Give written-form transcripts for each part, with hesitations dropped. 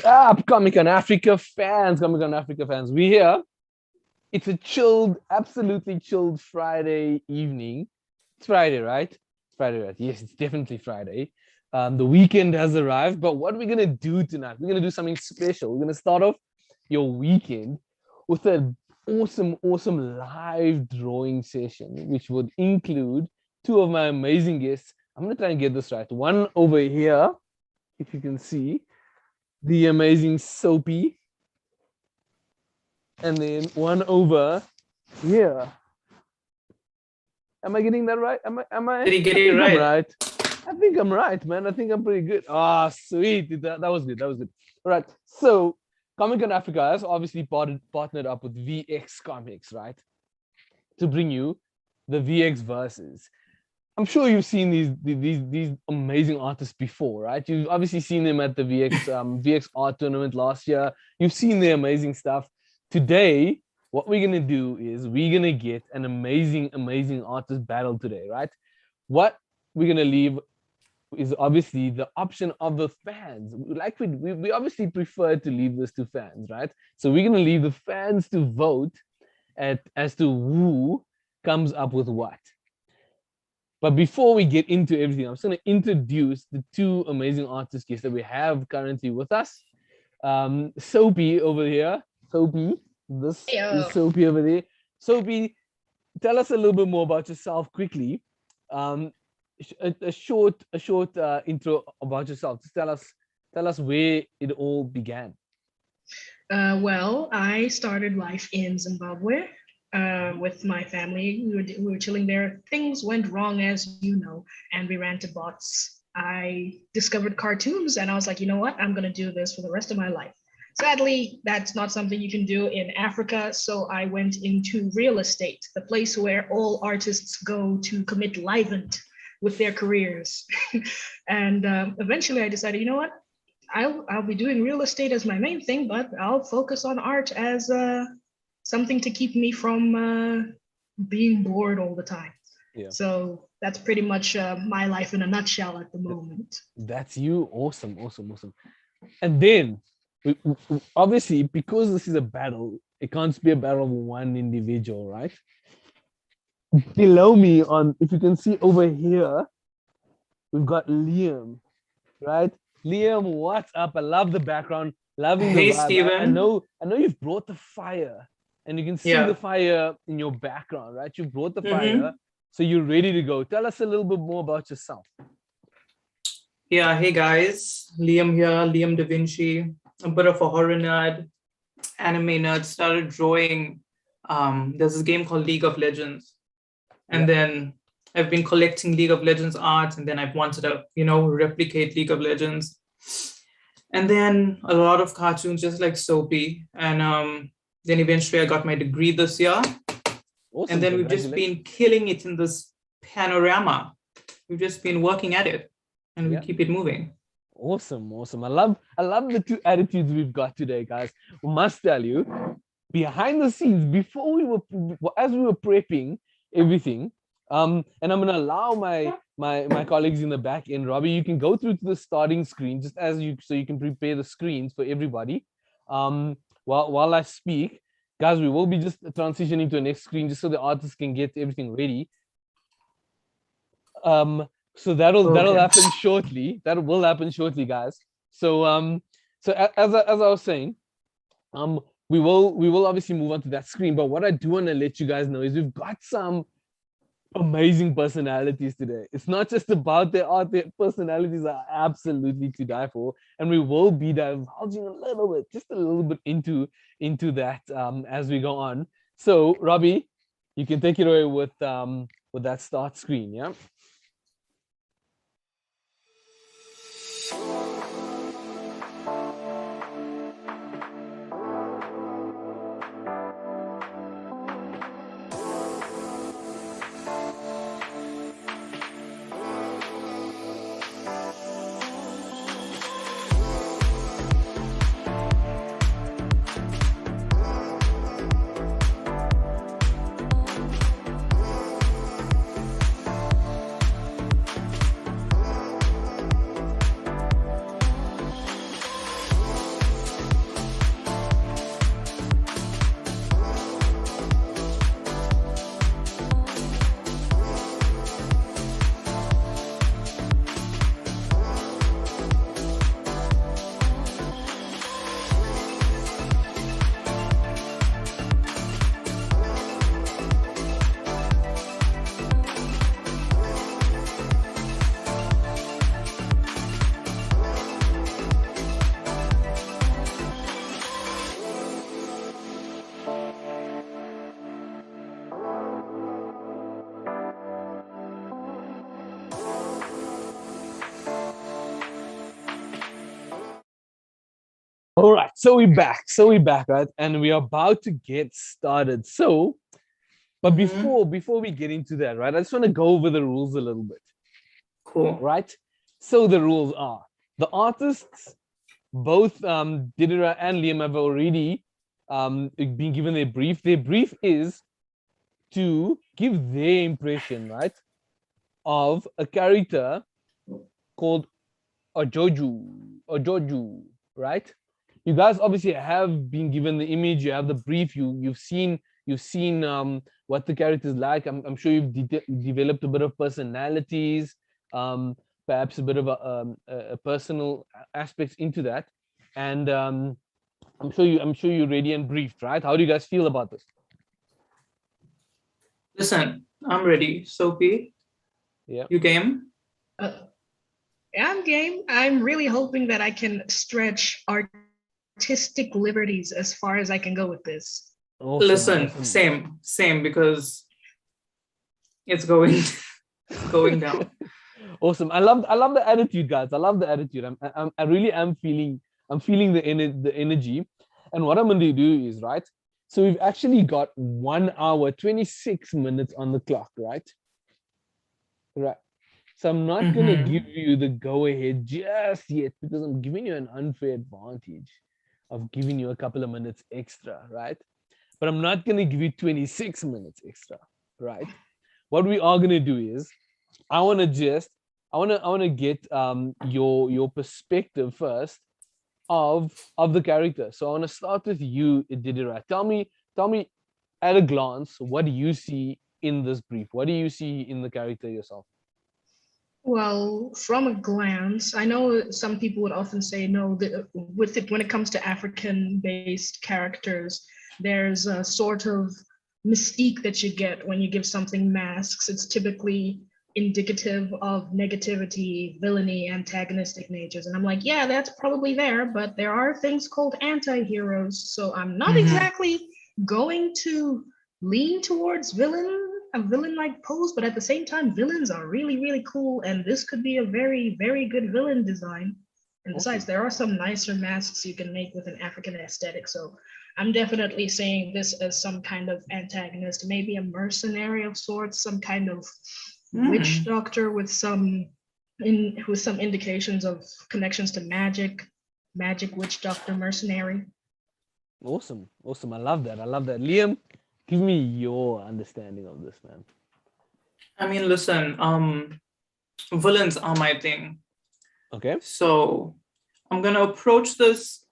up, Comic Con Africa fans? Comic Con Africa fans, we here. It's a chilled, absolutely chilled Friday evening. It's Friday, right? It's Friday, right? Yes, it's definitely Friday. The weekend has arrived, but what are we gonna do tonight? We're gonna do something special. We're gonna start off your weekend with an awesome live drawing session, which would include two of my amazing guests. I'm gonna try and get this right. One over here, if you can see, the amazing Soapy, and then one over here. Am I getting that right? Am I? Did he get it right? I'm right. I think I'm right, man. I think I'm pretty good. Ah, sweet. That was good. That was good. All right. So, Comic Con Africa has obviously partnered up with VX Comics, right? To bring you the VX Verses. I'm sure you've seen these amazing artists before, right? You've obviously seen them at the VX art tournament last year. You've seen their amazing stuff. Today, what we're gonna do is we're gonna get an amazing artist battle today, right? What we're gonna leave is obviously the option of the fans. Like we obviously prefer to leave this to fans, right? So we're gonna leave the fans to vote as to who comes up with what. But before we get into everything, I'm just going to introduce the two amazing artist guests that we have currently with us. Soapy over here. Soapy, this is Soapy over there. Soapy, tell us a little bit more about yourself quickly. A short intro about yourself. Just tell us where it all began. Well, I started life in Zimbabwe. With my family. We were chilling there. Things went wrong, as you know, and we ran to bots. I discovered cartoons and I was like, you know what? I'm going to do this for the rest of my life. Sadly, that's not something you can do in Africa. So I went into real estate, the place where all artists go to commit livent with their careers. And eventually I decided, you know what? I'll be doing real estate as my main thing, but I'll focus on art as something to keep me from being bored all the time. Yeah. So that's pretty much my life in a nutshell at the moment. That's you. Awesome. And then, obviously, because this is a battle, it can't be a battle of one individual, right? Below me, if you can see over here, we've got Liam, right? Liam, what's up? I love the background. Loving the vibe. Steven. I know you've brought the fire. And you can see the fire in your background, right? You brought the fire, so you're ready to go. Tell us a little bit more about yourself. Yeah, hey guys, Liam here, Liam Da Vinci, a bit of a horror nerd, anime nerd, started drawing. There's this game called League of Legends. And then I've been collecting League of Legends art, and then I've wanted to, replicate League of Legends. And then a lot of cartoons, just like Soapy. And then eventually I got my degree this year. Awesome. And then we've just been killing it in this panorama. We've just been working at it and we keep it moving. Awesome. I love the two attitudes we've got today, guys. We must tell you, behind the scenes, as we were prepping everything, and I'm gonna allow my colleagues in the back end, Robbie, you can go through to the starting screen so you can prepare the screens for everybody. While I speak, guys, we will be just transitioning to the next screen just so the artists can get everything ready. So that'll happen shortly. That will happen shortly, guys. So as I was saying, we will obviously move on to that screen. But what I do want to let you guys know is we've got some amazing personalities today. It's not just about their art, their personalities are absolutely to die for, and we will be divulging a little bit into that as we go on. So Robbie, you can take it away with that start screen. Yeah. All right, so we're back. Right? And we are about to get started. So, but before we get into that, right, I just want to go over the rules a little bit. Cool. Right? So the rules are the artists, both Dadirai and Liam have already been given their brief. Their brief is to give their impression, right, of a character called Ojoju, right? You guys obviously have been given the image, you have the brief, you've seen what the character is like. I'm sure you've developed a bit of personalities, perhaps a bit of a personal aspects into that, and I'm sure you're ready and briefed, right? How do you guys feel about this? Listen, I'm ready. Sophie, Yeah. you game? I'm game. I'm really hoping that I can stretch artistic liberties as far as I can go with this. Awesome, Listen, awesome. same, because it's going going down. Awesome. I love the attitude, guys. I love the attitude. I really am feeling the energy. And what I'm going to do is, right, so we've actually got 1 hour 26 minutes on the clock, right? So I'm not going to give you the go ahead just yet, because I'm giving you an unfair advantage of giving you a couple of minutes extra, right? But I'm not going to give you 26 minutes extra, right? What we are going to do is I want to get your perspective first of the character. So I want to start with you, Dadirai. Tell me at a glance, what do you see in this brief? What do you see in the character yourself? Well, from a glance, I know some people would often say no. When it comes to African-based characters, there's a sort of mystique that you get when you give something masks. It's typically indicative of negativity, villainy, antagonistic natures. And I'm like, yeah, that's probably there, but there are things called anti-heroes. So I'm not exactly going to lean towards a villain-like pose, but at the same time, villains are really, really cool. And this could be a very, very good villain design. And besides, there are some nicer masks you can make with an African aesthetic. So I'm definitely saying this as some kind of antagonist, maybe a mercenary of sorts, some kind of witch doctor with some indications of connections to magic witch doctor mercenary. Awesome. I love that. Liam, give me your understanding of this, man. I mean, listen, villains are my thing. Okay. So I'm gonna approach this.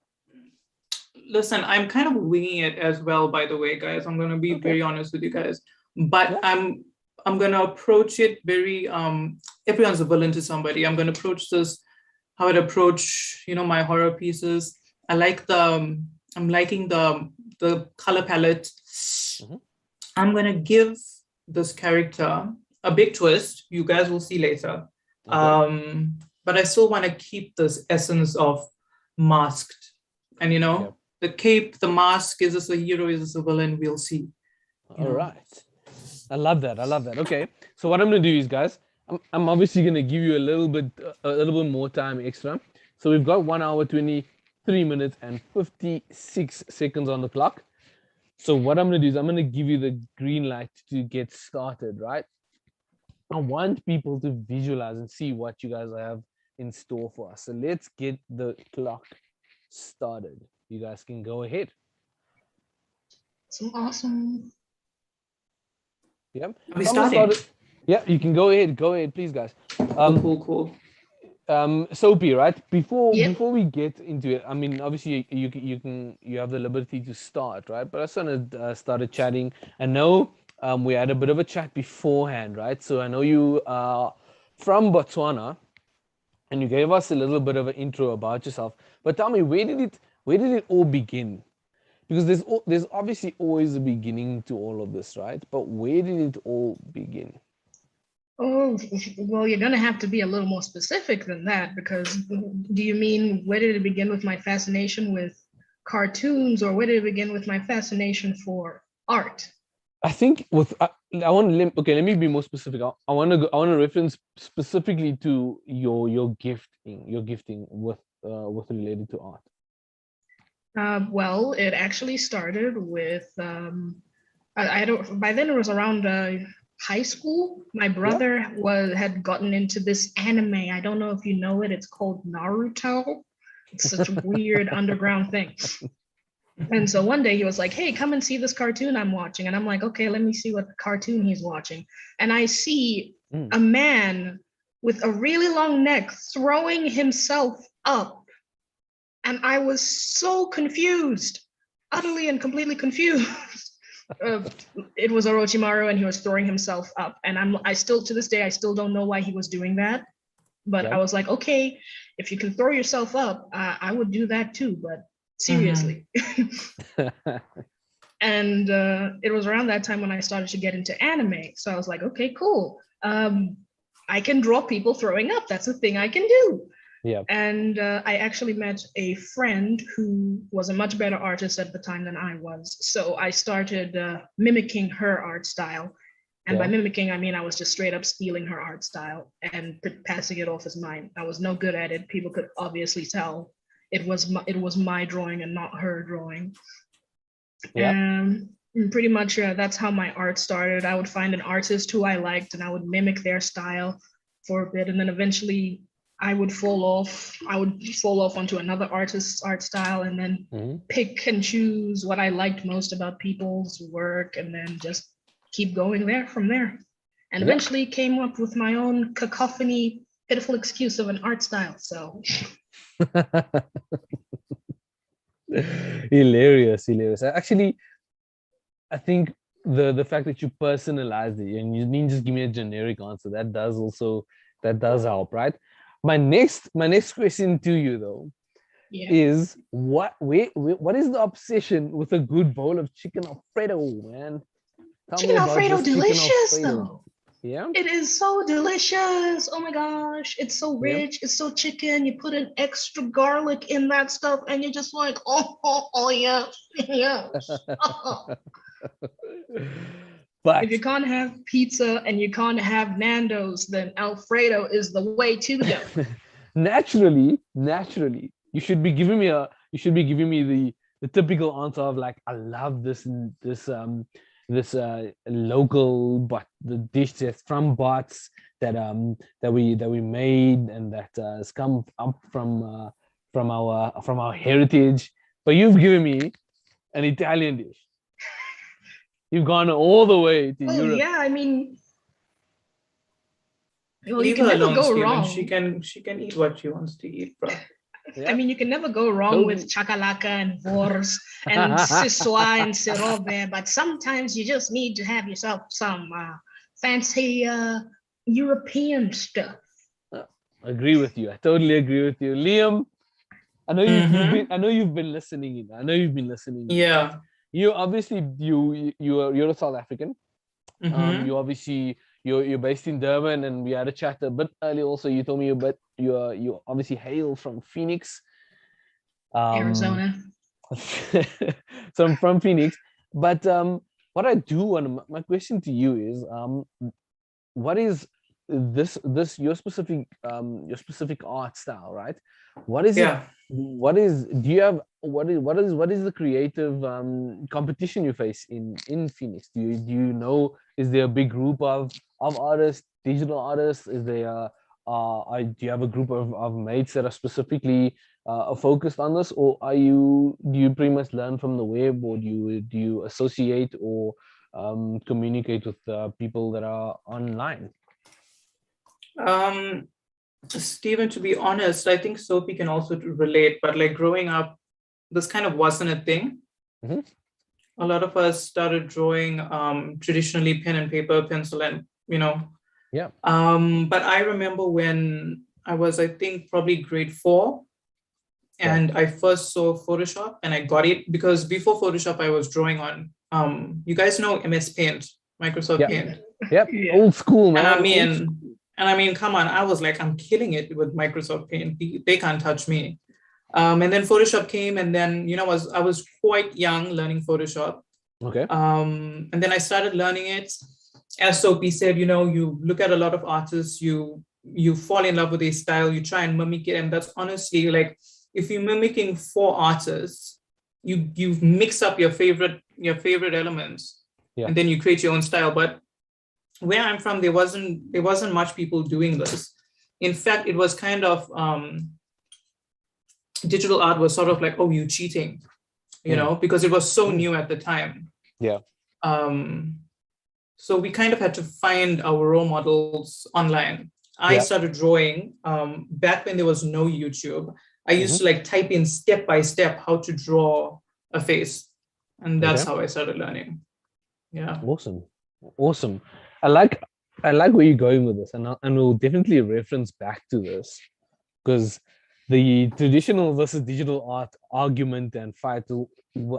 Listen, I'm kind of winging it as well, by the way, guys. I'm gonna be very honest with you guys. But I'm gonna approach it very everyone's a villain to somebody. I'm gonna approach this how I'd approach, my horror pieces. I'm liking the color palette. I'm gonna give this character a big twist. You guys will see later. Okay. But I still want to keep this essence of masked. And the cape, the mask, is this a hero, is this a villain? We'll see. All right. I love that. Okay. So what I'm gonna do is, guys, I'm obviously gonna give you a little bit more time extra. So we've got 1 hour 23 minutes and 56 seconds on the clock. So what I'm gonna do is I'm gonna give you the green light to get started, right? I want people to visualize and see what you guys have in store for us. So let's get the clock started. You guys can go ahead. So awesome. Yeah. Are we starting? Yeah, you can go ahead. Go ahead, please, guys. Cool. Soapy, right? Before we get into it, I mean, obviously you have the liberty to start, right? But I sort of started chatting. I know we had a bit of a chat beforehand, right? So I know you are from Botswana, and you gave us a little bit of an intro about yourself. But tell me, where did it all begin? Because there's obviously always a beginning to all of this, right? But where did it all begin? Oh, well, you're going to have to be a little more specific than that, because do you mean where did it begin with my fascination with cartoons, or where did it begin with my fascination for art? I think let me be more specific. I want to reference specifically to your gifting with related to art. Well, it actually started with I don't. By then, it was around high school. My brother had gotten into this anime. I don't know if you know it. It's called Naruto. It's such a weird underground thing. And so one day he was like, "Hey, come and see this cartoon I'm watching." And I'm like, "Okay, let me see what cartoon he's watching." And I see a man with a really long neck throwing himself up. And I was so confused, utterly and completely confused. It was Orochimaru and he was throwing himself up. And I still, to this day, I still don't know why he was doing that. But I was like, okay, if you can throw yourself up, I would do that too, but seriously. And it was around that time when I started to get into anime. So I was like, okay, cool. I can draw people throwing up. That's a thing I can do. Yeah. And I actually met a friend who was a much better artist at the time than I was. So I started mimicking her art style. And by mimicking, I mean I was just straight up stealing her art style and passing it off as mine. I was no good at it. People could obviously tell it was my drawing and not her drawing. And pretty much that's how my art started. I would find an artist who I liked and I would mimic their style for a bit. And then eventually I would fall off onto another artist's art style and then pick and choose what I liked most about people's work and then just keep going from there. And eventually came up with my own cacophony, pitiful excuse of an art style. So hilarious. Actually, I think the fact that you personalize it and you didn't just give me a generic answer, that does help, right? My next question to you though is what is the obsession with a good bowl of chicken Alfredo, man? Chicken Alfredo, delicious though. Yeah, it is so delicious. Oh my gosh, it's so rich. It's so chicken. You put an extra garlic in that stuff, and you're just like, oh yes, yes. But if you can't have pizza and you can't have Nando's, then Alfredo is the way to go. naturally, you should be giving me the typical answer of like, I love this local but the dish that's from Bots that we made and that has come up from our heritage. But you've given me an Italian dish. You've gone all the way to Europe. Yeah, I mean, leave her alone, Steven. She can eat what she wants to eat, bro. I mean, you can never go wrong with chakalaka and wors and siswa and sirobe, but sometimes you just need to have yourself some fancy European stuff. Agree with you. I totally agree with you, Liam. I know you've been listening. Yeah. You obviously you're a South African. You obviously you're based in Durban, and we had a chat a bit earlier. Also, you told me you obviously hail from Phoenix, Arizona. So I'm from Phoenix, but what I do want my question to you is what is this your specific art style, right? What is it? What is the creative competition you face in Phoenix? Do you know, is there a big group of artists, digital artists? Is there do you have a group of mates that are specifically focused on this, or do you pretty much learn from the web, or do you associate or communicate with people that are online? Steven, to be honest, I think Sophie can also relate, but like growing up, this kind of wasn't a thing. A lot of us started drawing traditionally pen and paper, pencil, and but I remember when I was, I think, probably grade 4, and I first saw Photoshop, and I got it because before Photoshop, I was drawing on you guys know MS Paint, Microsoft Paint. Old school, man. And I mean, come on, I was like, I'm killing it with Microsoft Paint. They can't touch me. And then Photoshop came, and then, I was quite young learning Photoshop. Okay. And then I started learning it. As Sophie said, you look at a lot of artists, you fall in love with their style, you try and mimic it. And that's honestly like, if you're mimicking 4 artists, you mix up your favorite elements, and then you create your own style. But where I'm from, there wasn't much people doing this. In fact, it was kind of digital art was sort of like, oh, you cheating, because it was so new at the time. Yeah. So we kind of had to find our role models online. I started drawing back when there was no YouTube. I used to like type in step by step how to draw a face, and that's how I started learning. Yeah. Awesome. I like where you're going with this, and we'll definitely reference back to this, because the traditional versus digital art argument and fight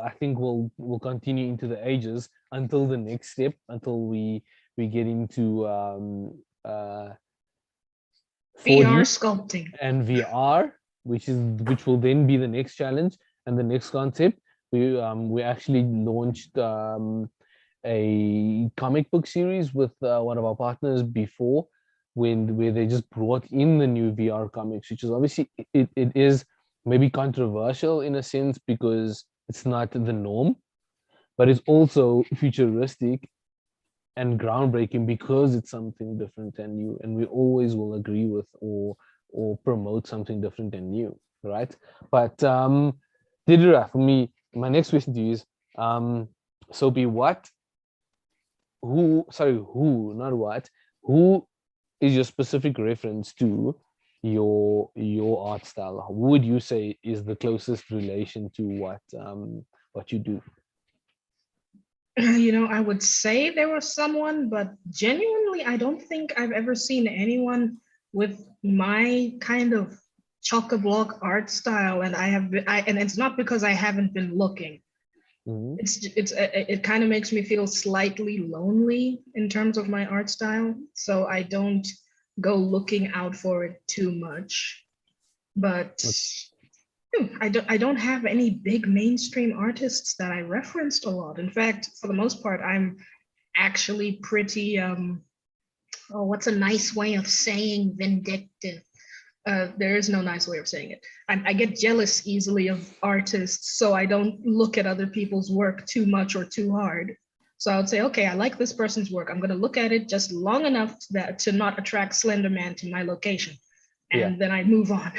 I think will continue into the ages until the next step, until we get into 4D VR sculpting and VR, which will then be the next challenge and the next concept. We actually launched a comic book series with one of our partners before, where they just brought in the new VR comics, which is obviously it is maybe controversial in a sense because it's not the norm, but it's also futuristic and groundbreaking because it's something different and new, and we always will agree with or promote something different and new, right? But Dadirai, for me, my next question to you is Sophie, who is your specific reference to your art style? Who would you say is the closest relation to what you do? I would say there was someone, but genuinely, I don't think I've ever seen anyone with my kind of chock-a-block art style. And and it's not because I haven't been looking. Mm-hmm. It kind of makes me feel slightly lonely in terms of my art style, so I don't go looking out for it too much. But I don't have any big mainstream artists that I referenced a lot. In fact, for the most part, I'm actually pretty what's a nice way of saying vindictive? There is no nice way of saying it. I get jealous easily of artists, so I don't look at other people's work too much or too hard. So I would say, okay, I like this person's work. I'm going to look at it just long enough to not attract Slender Man to my location, and then I move on.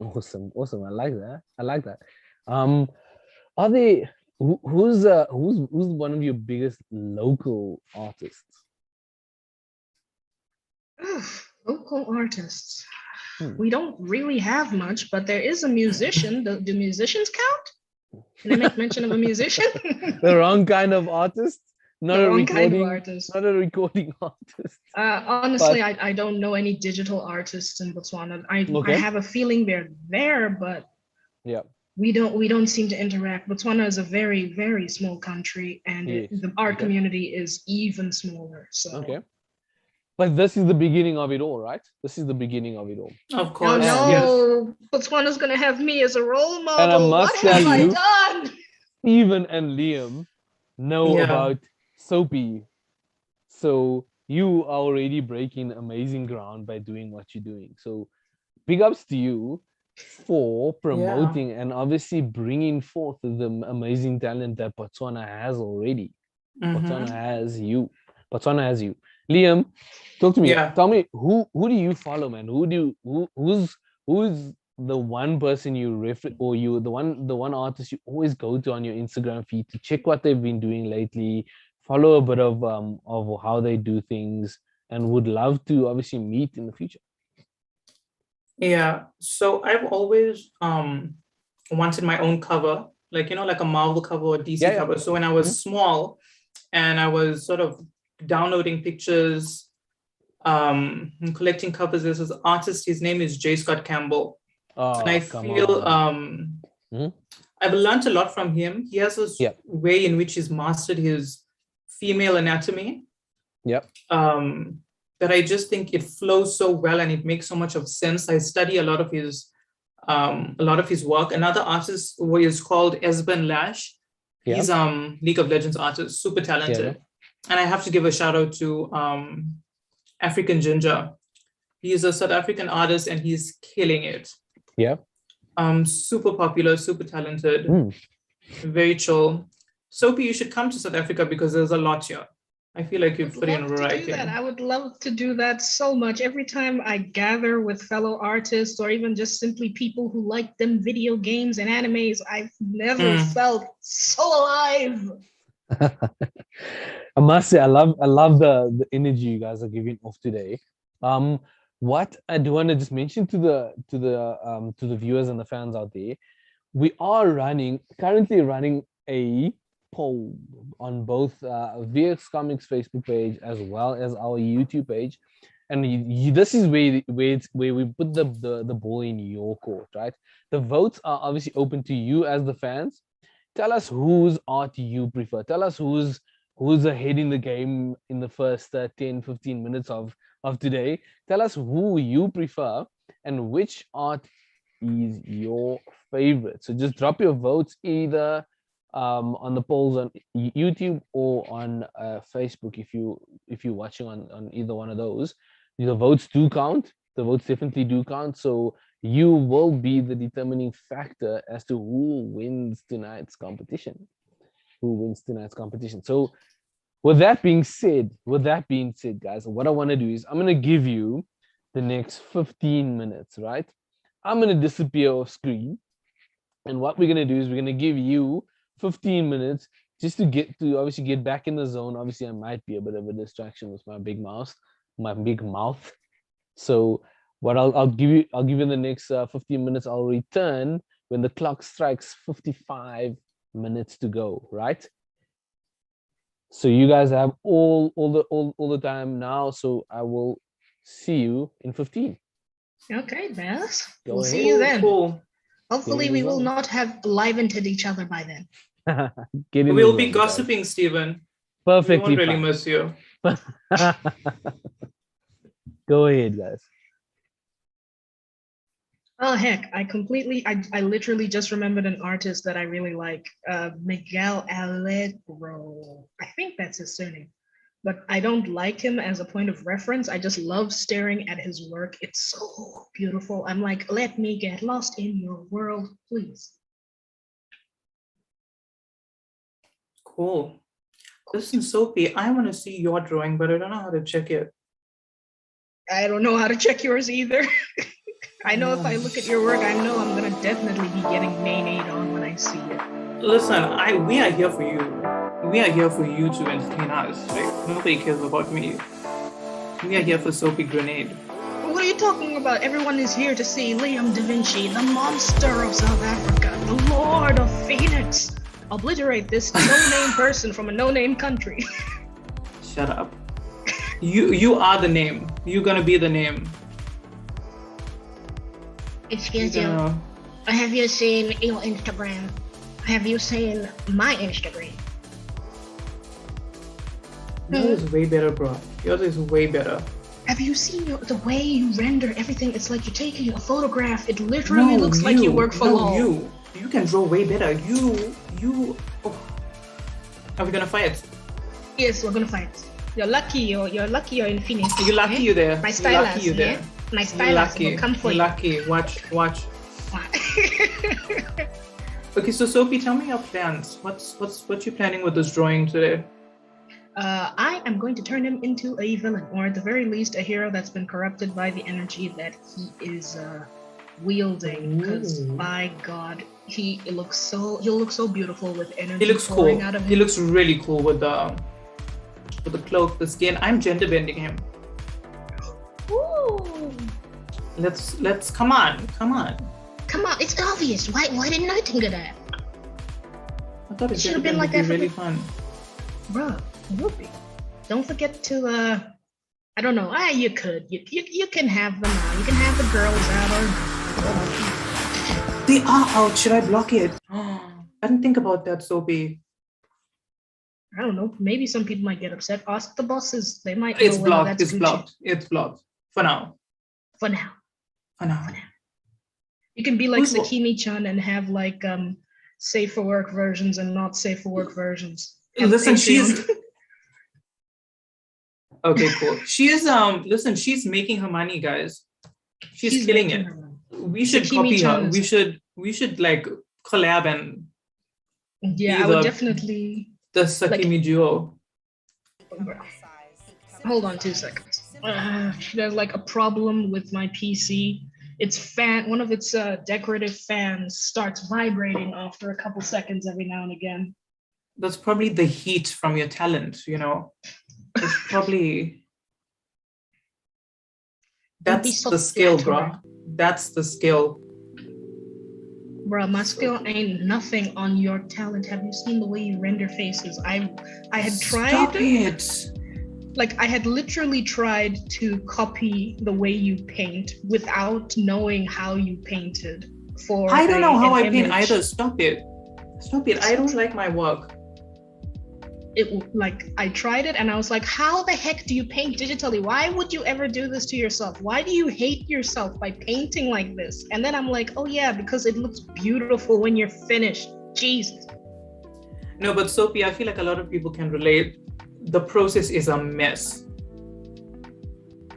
Awesome. I like that. Are they who's one of your biggest local artists? Local artists. We don't really have much, but there is a musician. Do musicians count? Can I make mention of a musician? The wrong kind of artist? Not a recording kind of artist. Not a recording artist. Honestly, I don't know any digital artists in Botswana. I have a feeling they're there, but we don't seem to interact. Botswana is a very, very small country, and the art community is even smaller. So but this is the beginning of it all, right? This is the beginning of it all. Of course. No, Botswana's gonna have me as a role model. And I must what tell have you, I done? Stephen and Liam know about Soapy. So you are already breaking amazing ground by doing what you're doing. So big ups to you for promoting and obviously bringing forth the amazing talent that Botswana has already. Botswana has you. Liam, talk to me. Tell me, who do you follow, man? Who's the one person you refer, or the one artist you always go to on your Instagram feed to check what they've been doing lately, follow a bit of how they do things, and would love to obviously meet in the future? Yeah, so I've always wanted my own cover, like a Marvel cover or DC cover. So when I was small and I was sort of downloading pictures, and collecting covers, there's this artist, his name is J. Scott Campbell. And I feel I've learned a lot from him. He has this way in which he's mastered his female anatomy. That I just think it flows so well and it makes so much of sense. I study a lot of his work. Another artist who is called Esben Lash. He's League of Legends artist, super talented. And I have to give a shout out to African Ginger. He is a South African artist and he's killing it. Super popular, super talented, Mm. very chill. Soapy, you should come to South Africa because there's a lot here. I feel like you'd Would fit in love to right do that. in. I would love to do that so much. Every time I gather with fellow artists or even just simply people who like them video games and animes, I've never felt so alive. I must say, I love the energy you guys are giving off today. What I do want to just mention to the viewers and the fans out there, we are currently running a poll on both VX Comics Facebook page as well as our YouTube page, and this is where we put the ball in your court, right? The votes are obviously open to you as the fans. Tell us whose art you prefer. Tell us who's ahead in the game in the first 10-15 minutes of today. Tell us who you prefer and which art is your favorite. So just drop your votes either on the polls on YouTube or on Facebook if you're watching on either one of those. The votes do count. The votes definitely do count. So you will be the determining factor as to who wins tonight's competition. So with that being said, guys, what I want to do is I'm going to give you the next 15 minutes, right? I'm going to disappear off screen. And what we're going to do is we're going to give you 15 minutes just to obviously get back in the zone. Obviously, I might be a bit of a distraction with my big mouth. So what I'll give you in the next 15 minutes, I'll return when the clock strikes 55 minutes to go, right? So you guys have all the time now. So I will see you in 15. Okay, Beth. Go We'll ahead. see you then. Cool. Hopefully, we will not have livened each other by then. We'll be gossiping, guys. Stephen. Perfectly. We won't really miss you. Go ahead, guys. Oh heck, I literally just remembered an artist that I really like, Miguel Allegro. I think that's his surname, but I don't like him as a point of reference. I just love staring at his work. It's so beautiful. I'm like, let me get lost in your world, please. Cool. Listen, Soapy, I want to see your drawing, but I don't know how to check it. I don't know how to check yours either. I know if I look at your work, I know I'm gonna definitely be getting nay-nayed on when I see it. Listen, we are here for you. We are here for you to entertain us. Right? Nobody cares about me. We are here for Soapy Grenade. What are you talking about? Everyone is here to see Liam Da Vinci, the monster of South Africa, the Lord of Phoenix. Obliterate this no-name person from a no-name country. Shut up. You are the name. You're gonna be the name. Excuse you. Have you seen your Instagram? Have you seen my Instagram? Yours is way better, bro. Yours is way better. Have you seen the way you render everything? It's like you're taking a photograph. It literally looks like you work for LOL. You can draw way better. You. Oh. Are we gonna fight? Yes, we're gonna fight. You're lucky you're in Phoenix. You're lucky you're there. My stylist, yeah? My stylist will come for you. Lucky. Watch. Okay, so Sophie, tell me your plans. What you planning with this drawing today? I am going to turn him into a villain, or at the very least, a hero that's been corrupted by the energy that he is wielding. Because by God, he'll look so beautiful with energy. He looks pouring cool. Out of him. He looks really cool with the cloak, the skin. I'm gender bending him. Ooh. Let's come on. Come on, it's obvious. Why didn't I think of that? I thought it should have been like that. Really fun. Bruh, it would be. Don't forget to I don't know. You could. You can have them out. You can have the girls out or they are out. Should I block it? I didn't think about that, Sophie. I don't know. Maybe some people might get upset. Ask the bosses. They might. It's blocked. It's blocked. It's blocked. For now. For now. For now. You can be like Sakimi-chan and have like safe for work versions and not safe for work versions. Listen, she's okay, cool. She is she's making her money, guys. She's killing it. We should copy her. We should like collab and Yeah, I would definitely. the Sakimi duo. Hold on 2 seconds. There's like a problem with my PC. One of its decorative fans starts vibrating after a couple seconds every now and again. That's probably the heat from your talent, you know. It's probably that's the skill, bro. That's the skill. Bro, my skill ain't nothing on your talent. Have you seen the way you render faces? I had tried. Stop it. Like I had literally tried to copy the way you paint without knowing how you painted. I don't know how I paint either. Stop it. I don't like my work. I tried it and I was like, how the heck do you paint digitally? Why would you ever do this to yourself? Why do you hate yourself by painting like this? And then I'm like, oh yeah, because it looks beautiful when you're finished. Jesus. No, but Sophie, I feel like a lot of people can relate. The process is a mess.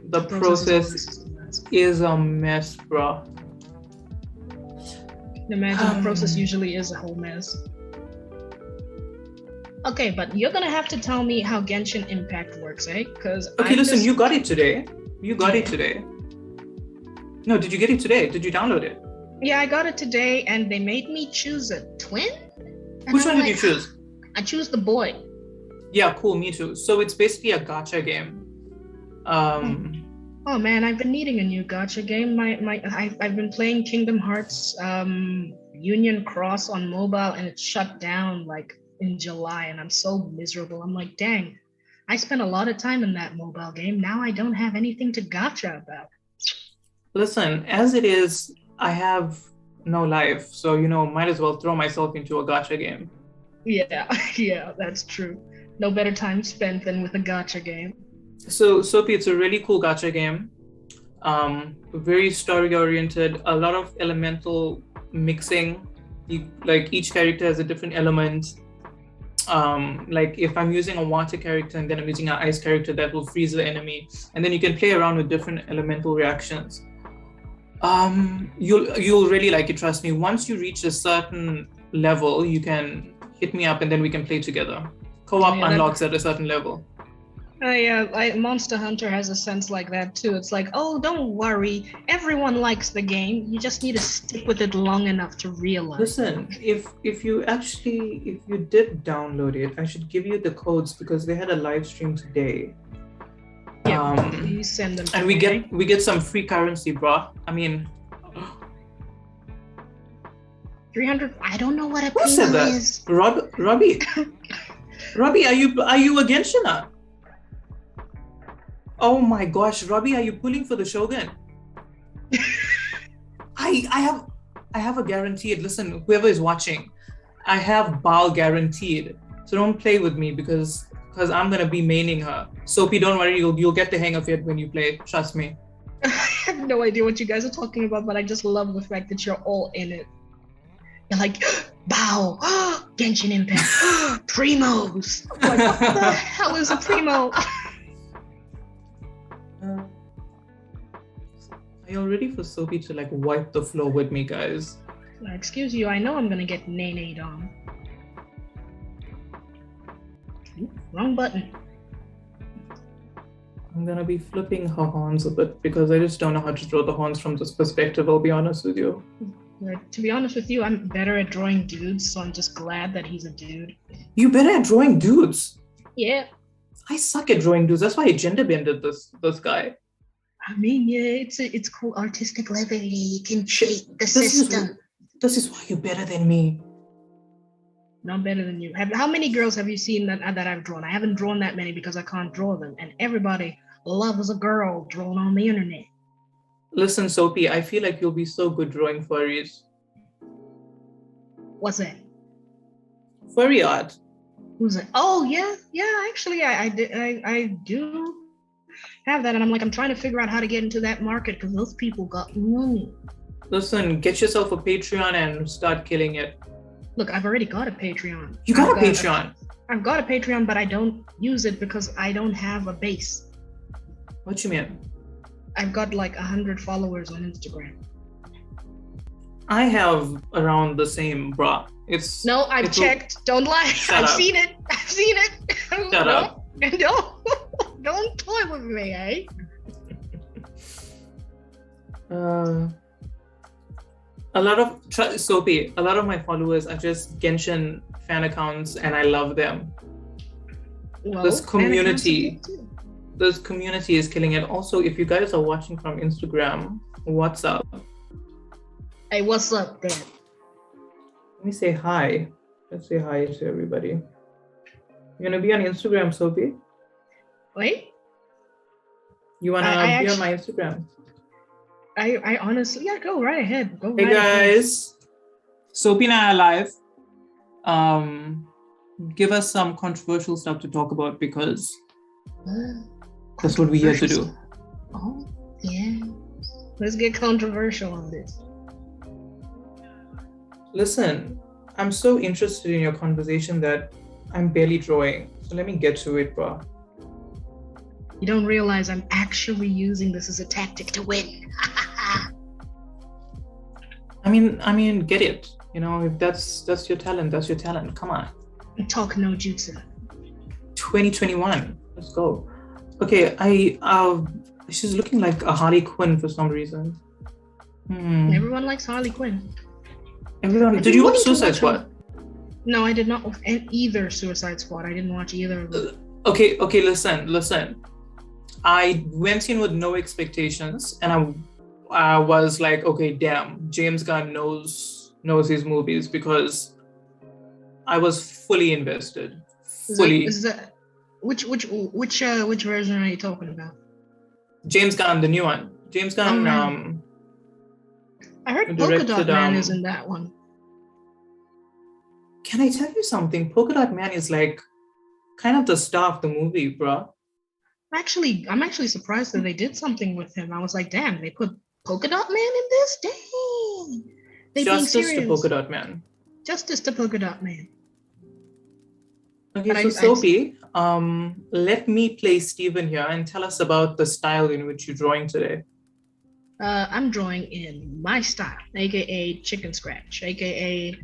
The process is a mess, bro. Imagine the process usually is a whole mess. Okay, but you're gonna have to tell me how Genshin Impact works, eh? Listen, you got it today. No, did you get it today? Did you download it? Yeah, I got it today, and they made me choose a twin. Which one did you choose? I choose the boy. Yeah, cool. Me too. So it's basically a gacha game. Oh man, I've been needing a new gacha game. I've been playing Kingdom Hearts Union Cross on mobile, and it shut down like in July, and I'm so miserable. I'm like, dang, I spent a lot of time in that mobile game. Now I don't have anything to gacha about. Listen, as it is, I have no life, so might as well throw myself into a gacha game. Yeah, that's true. No better time spent than with a gacha game. So Sophie, it's a really cool gacha game. Very story oriented, a lot of elemental mixing. Each character has a different element. Like if I'm using a water character and then I'm using an ice character, that will freeze the enemy, and then you can play around with different elemental reactions. You'll really like it, trust me. Once you reach a certain level, you can hit me up and then we can play together. Co-op unlocks at a certain level. Monster Hunter has a sense like that too. It's like, oh, don't worry, everyone likes the game. You just need to stick with it long enough to realize. Listen, if you did download it, I should give you the codes because they had a live stream today. Yeah, please send them. And we get some free currency, bro. I mean, 300. I don't know what a who said that? Is. Robbie, Robbie, are you a Genshinner? Oh my gosh, Robbie, are you pulling for the Shogun? I have a guaranteed. Listen, whoever is watching, I have Baal guaranteed. So don't play with me because I'm gonna be maining her. Sophie, don't worry, you'll get the hang of it when you play. Trust me. I have no idea what you guys are talking about, but I just love the fact that you're all in it. You're like, Bow, Genshin Impact, Primos. Like, what the hell is a Primo? Are you ready for Sophie to like wipe the floor with me, guys? Excuse you, I know I'm gonna get nay-nayed on. Wrong button. I'm gonna be flipping her horns a bit because I just don't know how to throw the horns from this perspective, I'll be honest with you. To be honest with you, I'm better at drawing dudes, so I'm just glad that he's a dude. You better at drawing dudes? Yeah. I suck at drawing dudes, that's why I gender bended this guy. I mean, yeah, it's called artistic leveling. You can cheat the system. This is why you're better than me. Not better than you. How many girls have you seen that I've drawn? I haven't drawn that many because I can't draw them. And everybody loves a girl drawn on the internet. Listen, Sophie, I feel like you'll be so good drawing furries. What's that? Furry art. Who's it? Oh yeah. Actually, I do have that, and I'm trying to figure out how to get into that market because those people got money. Listen, get yourself a Patreon and start killing it. Look, I've already got a Patreon. You got a Patreon? I've got a Patreon, but I don't use it because I don't have a base. What you mean? I've got like 100 followers on Instagram. I have around the same, bruh. It's No, I've checked. Don't lie. Shut I've up. seen it. I've seen it. Shut up. Don't toy with me, eh? A lot of Soapy, a lot of my followers are just Genshin fan accounts, and I love them. Well, This community, fan accounts are good too. this community is killing it. Also, if you guys are watching from Instagram, what's up? Hey, what's up, Dad? Let me say hi. Let's say hi to everybody. You're gonna be on Instagram, Soapy? Wait, You wanna I be on my Instagram? I honestly, yeah, go right ahead. Go Hey right ahead. guys, Soapy and I are live. Give us some controversial stuff to talk about because that's what we're here to do. Oh, yeah. Let's get controversial on this. Listen, I'm so interested in your conversation that I'm barely drawing. So let me get to it, bro. You don't realize I'm actually using this as a tactic to win. I mean, get it. You know, if that's your talent, that's your talent. Come on. Talk no jutsu. 2021. Let's go. Okay, she's looking like a Harley Quinn for some reason. Everyone likes Harley Quinn. Everyone, did you watch Suicide Squad? No, I did not watch either Suicide Squad. I didn't watch either of them. Okay, listen. I went in with no expectations, and I was like, okay, damn, James Gunn knows his movies because I was fully invested. Is that which version are you talking about? James Gunn, the new one. James Gunn. Right. I heard Polka Dot Man is in that one. Can I tell you something? Polka Dot Man is like kind of the star of the movie, bro. I'm actually surprised that they did something with him. I was like, damn, they put Polka Dot Man in this? Dang. Justice to Polka Dot Man. Justice to Polka Dot Man. Okay, so Soapy, let me play Steven here and tell us about the style in which you're drawing today. I'm drawing in my style, aka chicken scratch, aka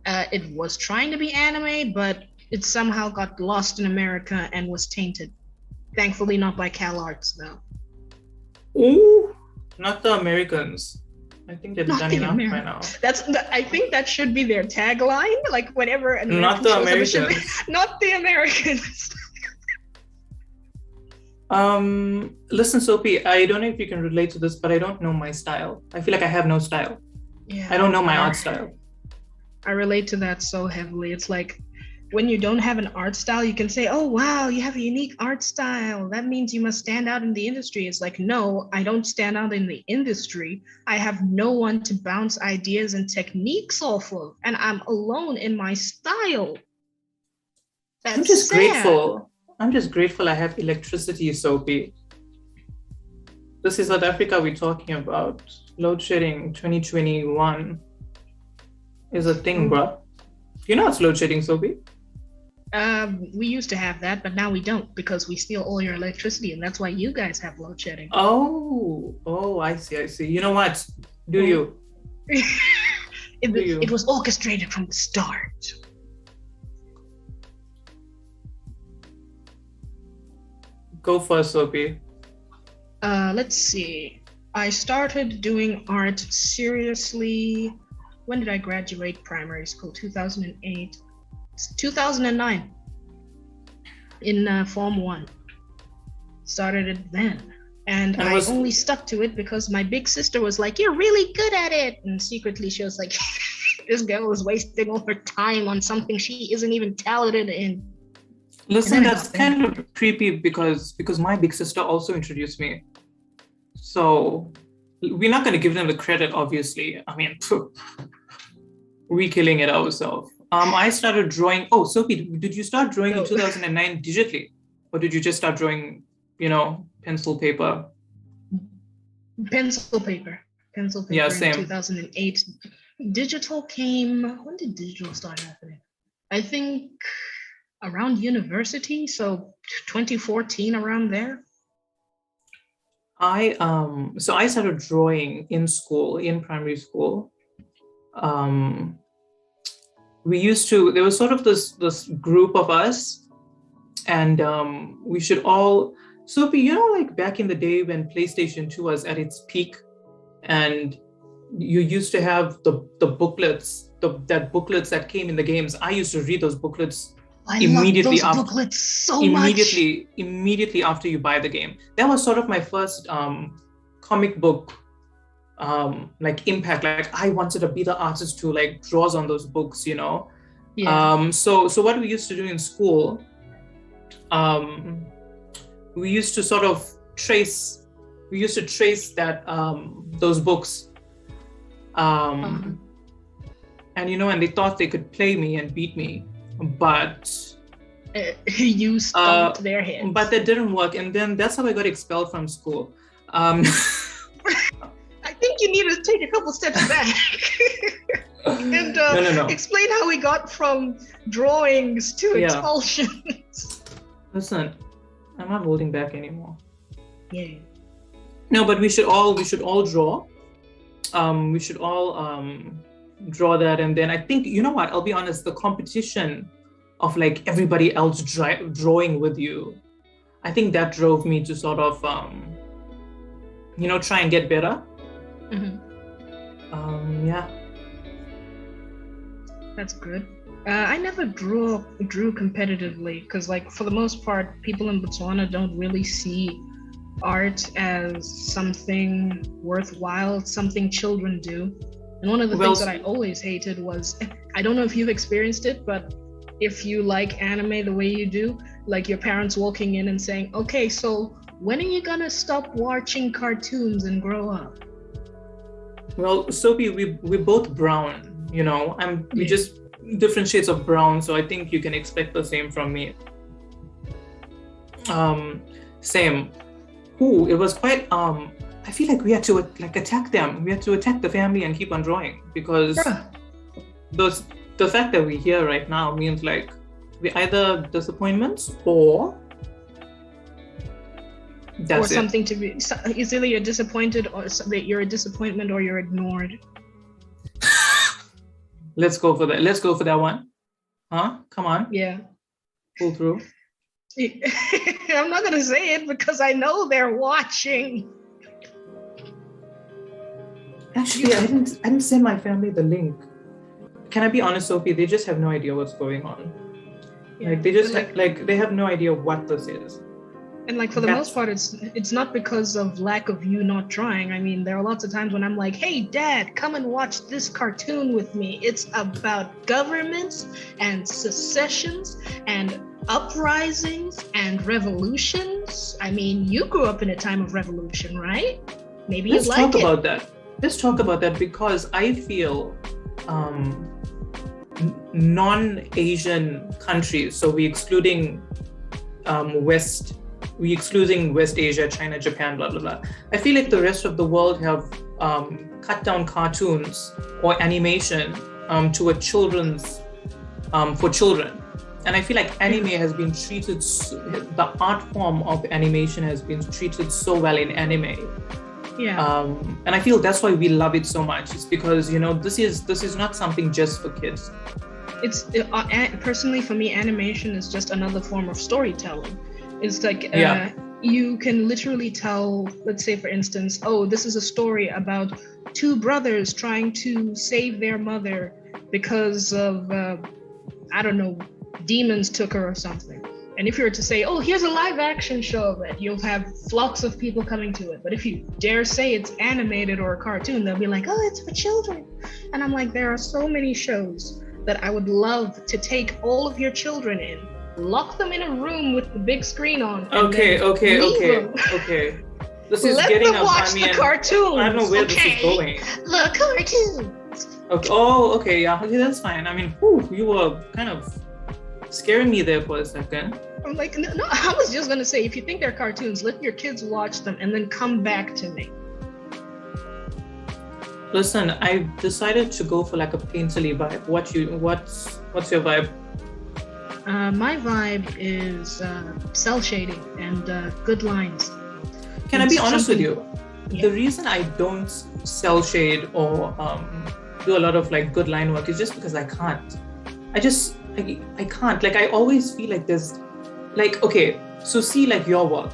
it was trying to be anime, but it somehow got lost in America and was tainted. Thankfully, not by Cal Arts, though. Ooh, not the Americans. I think they've Not done the enough by now. I think that should be their tagline. Like whenever an Not the American Americans. Not the Americans. Listen, Soapy, I don't know if you can relate to this, but I don't know my style. I feel like I have no style. Yeah, I don't know my art style. I relate to that so heavily. It's like when you don't have an art style, you can say, oh, wow, you have a unique art style. That means you must stand out in the industry. It's like, no, I don't stand out in the industry. I have no one to bounce ideas and techniques off of, and I'm alone in my style. That's I'm just sad. grateful. I'm just grateful I have electricity, Soapy. This is South Africa we're talking about. Load shedding 2021 is a thing, bruh. You know it's load shedding, Soapy? We used to have that, but now we don't because we steal all your electricity, and that's why you guys have load shedding. Oh, I see. You know what? Do you? It was orchestrated from the start. Go for it, Soapy. Let's see. I started doing art seriously. When did I graduate primary school? 2008. 2009. In Form 1. Started it then. And I only stuck to it because my big sister was like, you're really good at it. And secretly she was like, this girl is wasting all her time on something she isn't even talented in. Listen, that's kind of creepy because my big sister also introduced me. So we're not going to give them the credit, obviously. I mean, we're killing it ourselves. I started drawing. Oh, Sophie, did you start drawing in 2009 digitally? Or did you just start drawing, pencil paper? Pencil paper. Yeah, same. In 2008. Digital came, when did digital start happening? I think around university, so 2014, around there. I started drawing in school, in primary school. there was sort of this group of us, and we should all, so like back in the day when PlayStation 2 was at its peak, and you used to have the booklets, booklets that came in the games. I used to read those booklets immediately after booklets so immediately after you buy the game. That was sort of my first comic book like impact. Like I wanted to be the artist who like draws on those books, So what we used to do in school, we used to sort of trace that those books, and and they thought they could play me and beat me, but you stomped their heads. But that didn't work, and then that's how I got expelled from school. I think you need to take a couple steps back and no. Explain how we got from drawings to expulsions. Listen, I'm not holding back anymore. Yeah. No, but we should all draw. We should all draw that, and then I think, you know what? I'll be honest. The competition of like everybody else drawing with you, I think that drove me to sort of try and get better. Yeah. That's good. I never drew competitively because, like, for the most part, people in Botswana don't really see art as something worthwhile, something children do. And one of the things that I always hated was, I don't know if you've experienced it, but if you like anime the way you do, like your parents walking in and saying, okay, so when are you gonna stop watching cartoons and grow up? Well, Sophie, we're both brown, we just different shades of brown, so I think you can expect the same from me. Same. It was quite, I feel like we had to attack them. We had to attack the family and keep on drawing, because the fact that we're here right now means like we're either disappointments or that's or something to be. It's either you're disappointed or you're a disappointment or you're ignored. Let's go for that. Let's go for that one. Huh? Come on. Yeah. Pull through. I'm not gonna say it because I know they're watching. Actually, I didn't send my family the link. Can I be honest, Sophie? They just have no idea what's going on. Yeah. Like they just they have no idea what this is. And like for the most part, it's not because of lack of you not trying. I mean, there are lots of times when I'm like, hey, Dad, come and watch this cartoon with me. It's about governments and secessions and uprisings and revolutions. I mean, you grew up in a time of revolution, right? Maybe you like it. Let's talk about that because I feel non-Asian countries, so we're excluding West Asia, China, Japan, blah, blah, blah. I feel like the rest of the world have cut down cartoons or animation to a children's, for children. And I feel like anime has been treated, the art form of animation has been treated so well in anime. Yeah. And I feel that's why we love it so much. It's because, this is not something just for kids. It's personally for me, animation is just another form of storytelling. It's like you can literally tell, let's say for instance, this is a story about two brothers trying to save their mother because of I don't know, demons took her or something. And if you were to say, here's a live action show of it, you'll have flocks of people coming to it. But if you dare say it's animated or a cartoon, they'll be like, it's for children. And I'm like, there are so many shows that I would love to take all of your children in, lock them in a room with the big screen on. Okay. This is Let getting them watch the cartoons. I don't know where this is going. The cartoons. Okay. Okay, yeah. Okay, that's fine. I mean, you were kind of scaring me there for a second. I'm like, no, I was just gonna say, if you think they're cartoons, let your kids watch them and then come back to me. Listen, I decided to go for like a painterly vibe. What's your vibe? My vibe is cell shading and good lines. Can I be honest with you? Yeah. The reason I don't cell shade or do a lot of like good line work is just because I can't. I can't. Like I always feel like there's like, okay, so see like your work.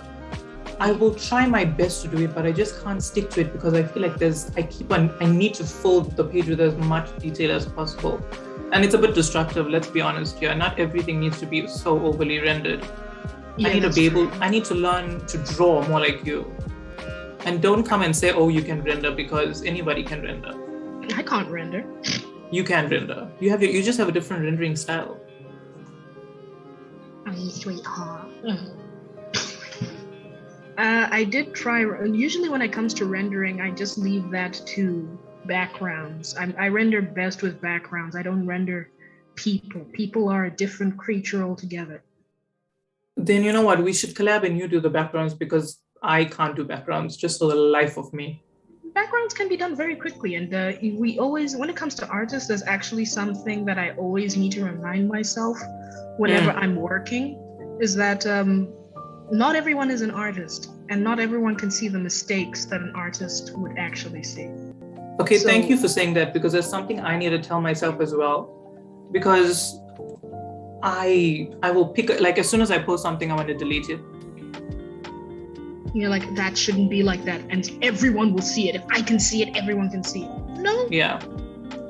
I will try my best to do it, but I just can't stick to it because I feel like I need to fill the page with as much detail as possible. And it's a bit destructive, let's be honest here. Not everything needs to be so overly rendered. Yeah, I need to learn to draw more like you. And don't come and say, oh, you can render, because anybody can render. I can't render. You can render. You just have a different rendering style. Sweetheart. I did try. Usually, when it comes to rendering, I just leave that to backgrounds. I render best with backgrounds. I don't render people. People are a different creature altogether. Then you know what? We should collab and you do the backgrounds because I can't do backgrounds just for the life of me. Backgrounds can be done very quickly, and we always, when it comes to artists, there's actually something that I always need to remind myself whenever I'm working, is that not everyone is an artist, and not everyone can see the mistakes that an artist would actually see. Okay, so, thank you for saying that, because there's something I need to tell myself as well. Because I will pick, like as soon as I post something, I want to delete it. You're like, that shouldn't be like that, and everyone will see it. If I can see it, everyone can see it. No. Yeah.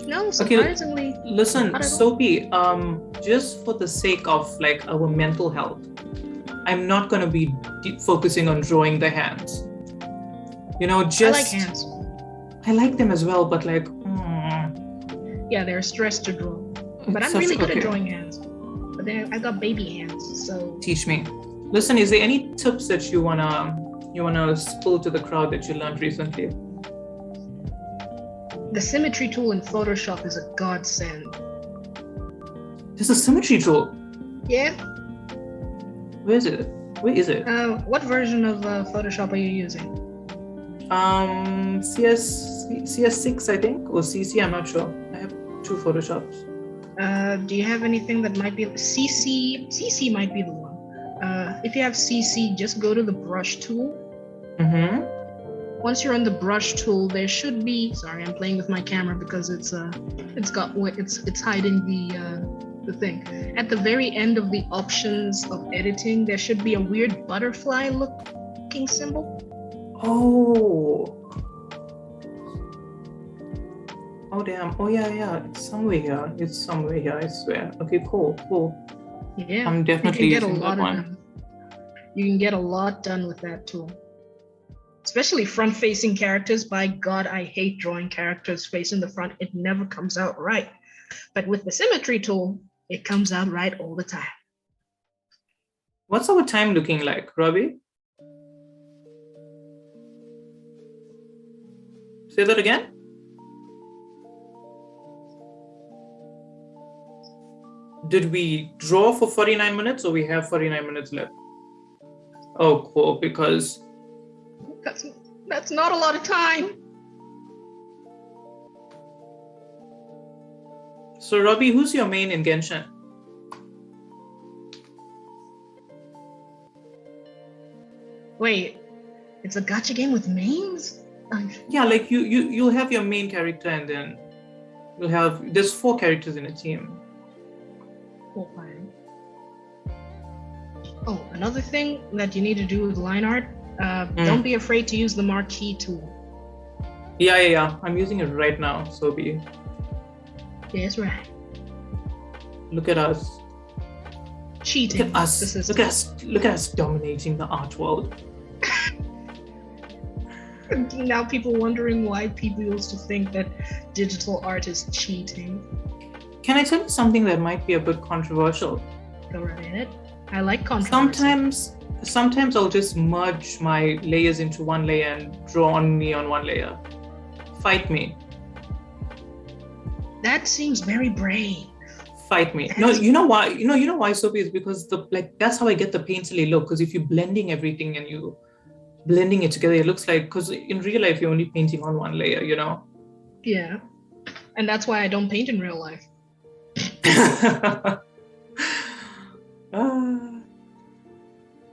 No, surprisingly. Okay, listen, Sophie, just for the sake of like our mental health, I'm not going to be focusing on drawing the hands. You know, just... I like hands. I like them as well, but like... Yeah, they're stressed to draw. But I'm really good at drawing hands. But then I've got baby hands, so... Teach me. Listen, is there any tips that you wanna spill to the crowd that you learned recently? The symmetry tool in Photoshop is a godsend. There's a symmetry tool? Yeah. Where is it? What version of Photoshop are you using? CS6, I think, or CC, I'm not sure. I have 2 Photoshops. Do you have anything that might be CC? CC might be the one. If you have CC, just go to the brush tool. Mm-hmm. Once you're on the brush tool, there should be. Sorry, I'm playing with my camera because it's hiding the thing. At the very end of the options of editing, there should be a weird butterfly looking symbol. Oh damn. Oh yeah. It's somewhere here. I swear. Okay, cool. Yeah. I'm definitely using that one. You can get a lot done with that tool. Especially front-facing characters. By God, I hate drawing characters facing the front. It never comes out right. But with the symmetry tool, it comes out right all the time. What's our time looking like, Robbie? Say that again? Did we draw for 49 minutes or we have 49 minutes left? Oh, cool, because... That's not a lot of time. So, Robbie, who's your main in Genshin? Wait, it's a gacha game with mains? Yeah, like you'll have your main character and then there's 4 characters in a team. Oh, another thing that you need to do with line art, don't be afraid to use the marquee tool. Yeah. I'm using it right now, Sobi. Yes, right. Look at us. Cheating. Look at us dominating the art world. Now people wondering why people used to think that digital art is cheating. Can I tell you something that might be a bit controversial? Go right ahead. I like controversy. Sometimes I'll just merge my layers into one layer and draw on me on one layer. Fight me. That seems very brave. Fight me. No, you know why? You know why, Sophie? Is because that's how I get the painterly look. Because if you're blending everything and you blending it together, it looks like, because in real life you're only painting on one layer, you know? Yeah. And that's why I don't paint in real life.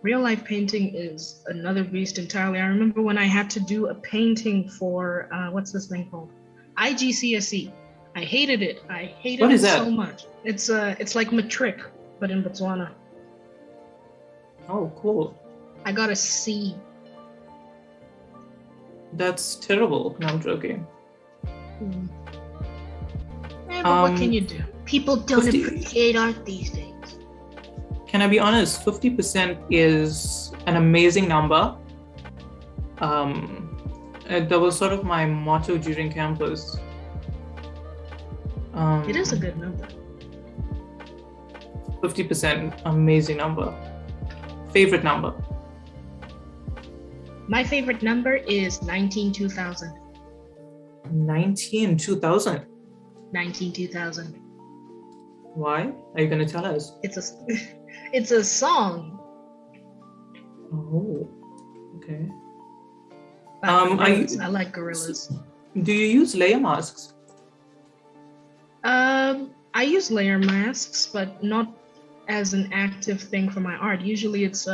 Real life painting is another beast entirely. I remember when I had to do a painting for what's this thing called? IGCSE. I hated it. I hated What it is that? so much. It's like matric, but in Botswana. Oh, cool. I got a C. That's terrible. No, I'm joking. But what can you do? People don't 50 appreciate art these days. Can I be honest? 50% is an amazing number. That was sort of my motto during campus. It is a good number. 50%, amazing number. Favorite number? My favorite number is 19,2000. 2000. 19,2000. Why? Are you gonna tell us? It's a song. Oh, okay. I like gorillas. Do you use layer masks? I use layer masks, but not as an active thing for my art. Usually it's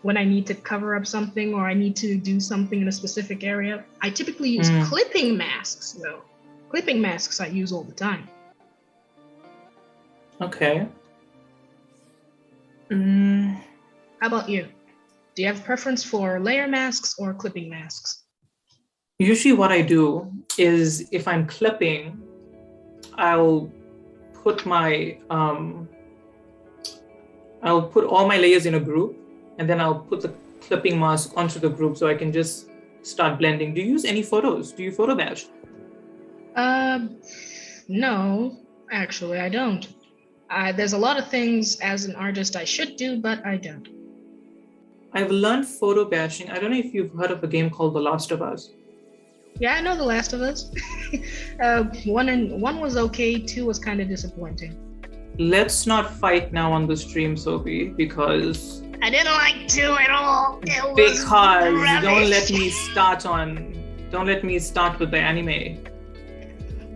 when I need to cover up something or I need to do something in a specific area. I typically use clipping masks though. Clipping masks I use all the time. Okay. How about you? Do you have preference for layer masks or clipping masks? Usually what I do is if I'm clipping, I'll put all my layers in a group, and then I'll put the clipping mask onto the group so I can just start blending. Do you use any photos? Do you photo batch? No, actually I don't. There's a lot of things as an artist I should do, but I don't. I've learned photo batching. I don't know if you've heard of a game called The Last of Us. Yeah, I know The Last of Us. One was okay, 2 was kind of disappointing. Let's not fight now on the stream, Sophie, because I didn't like 2 at all. It was because rubbish. don't let me start with the anime.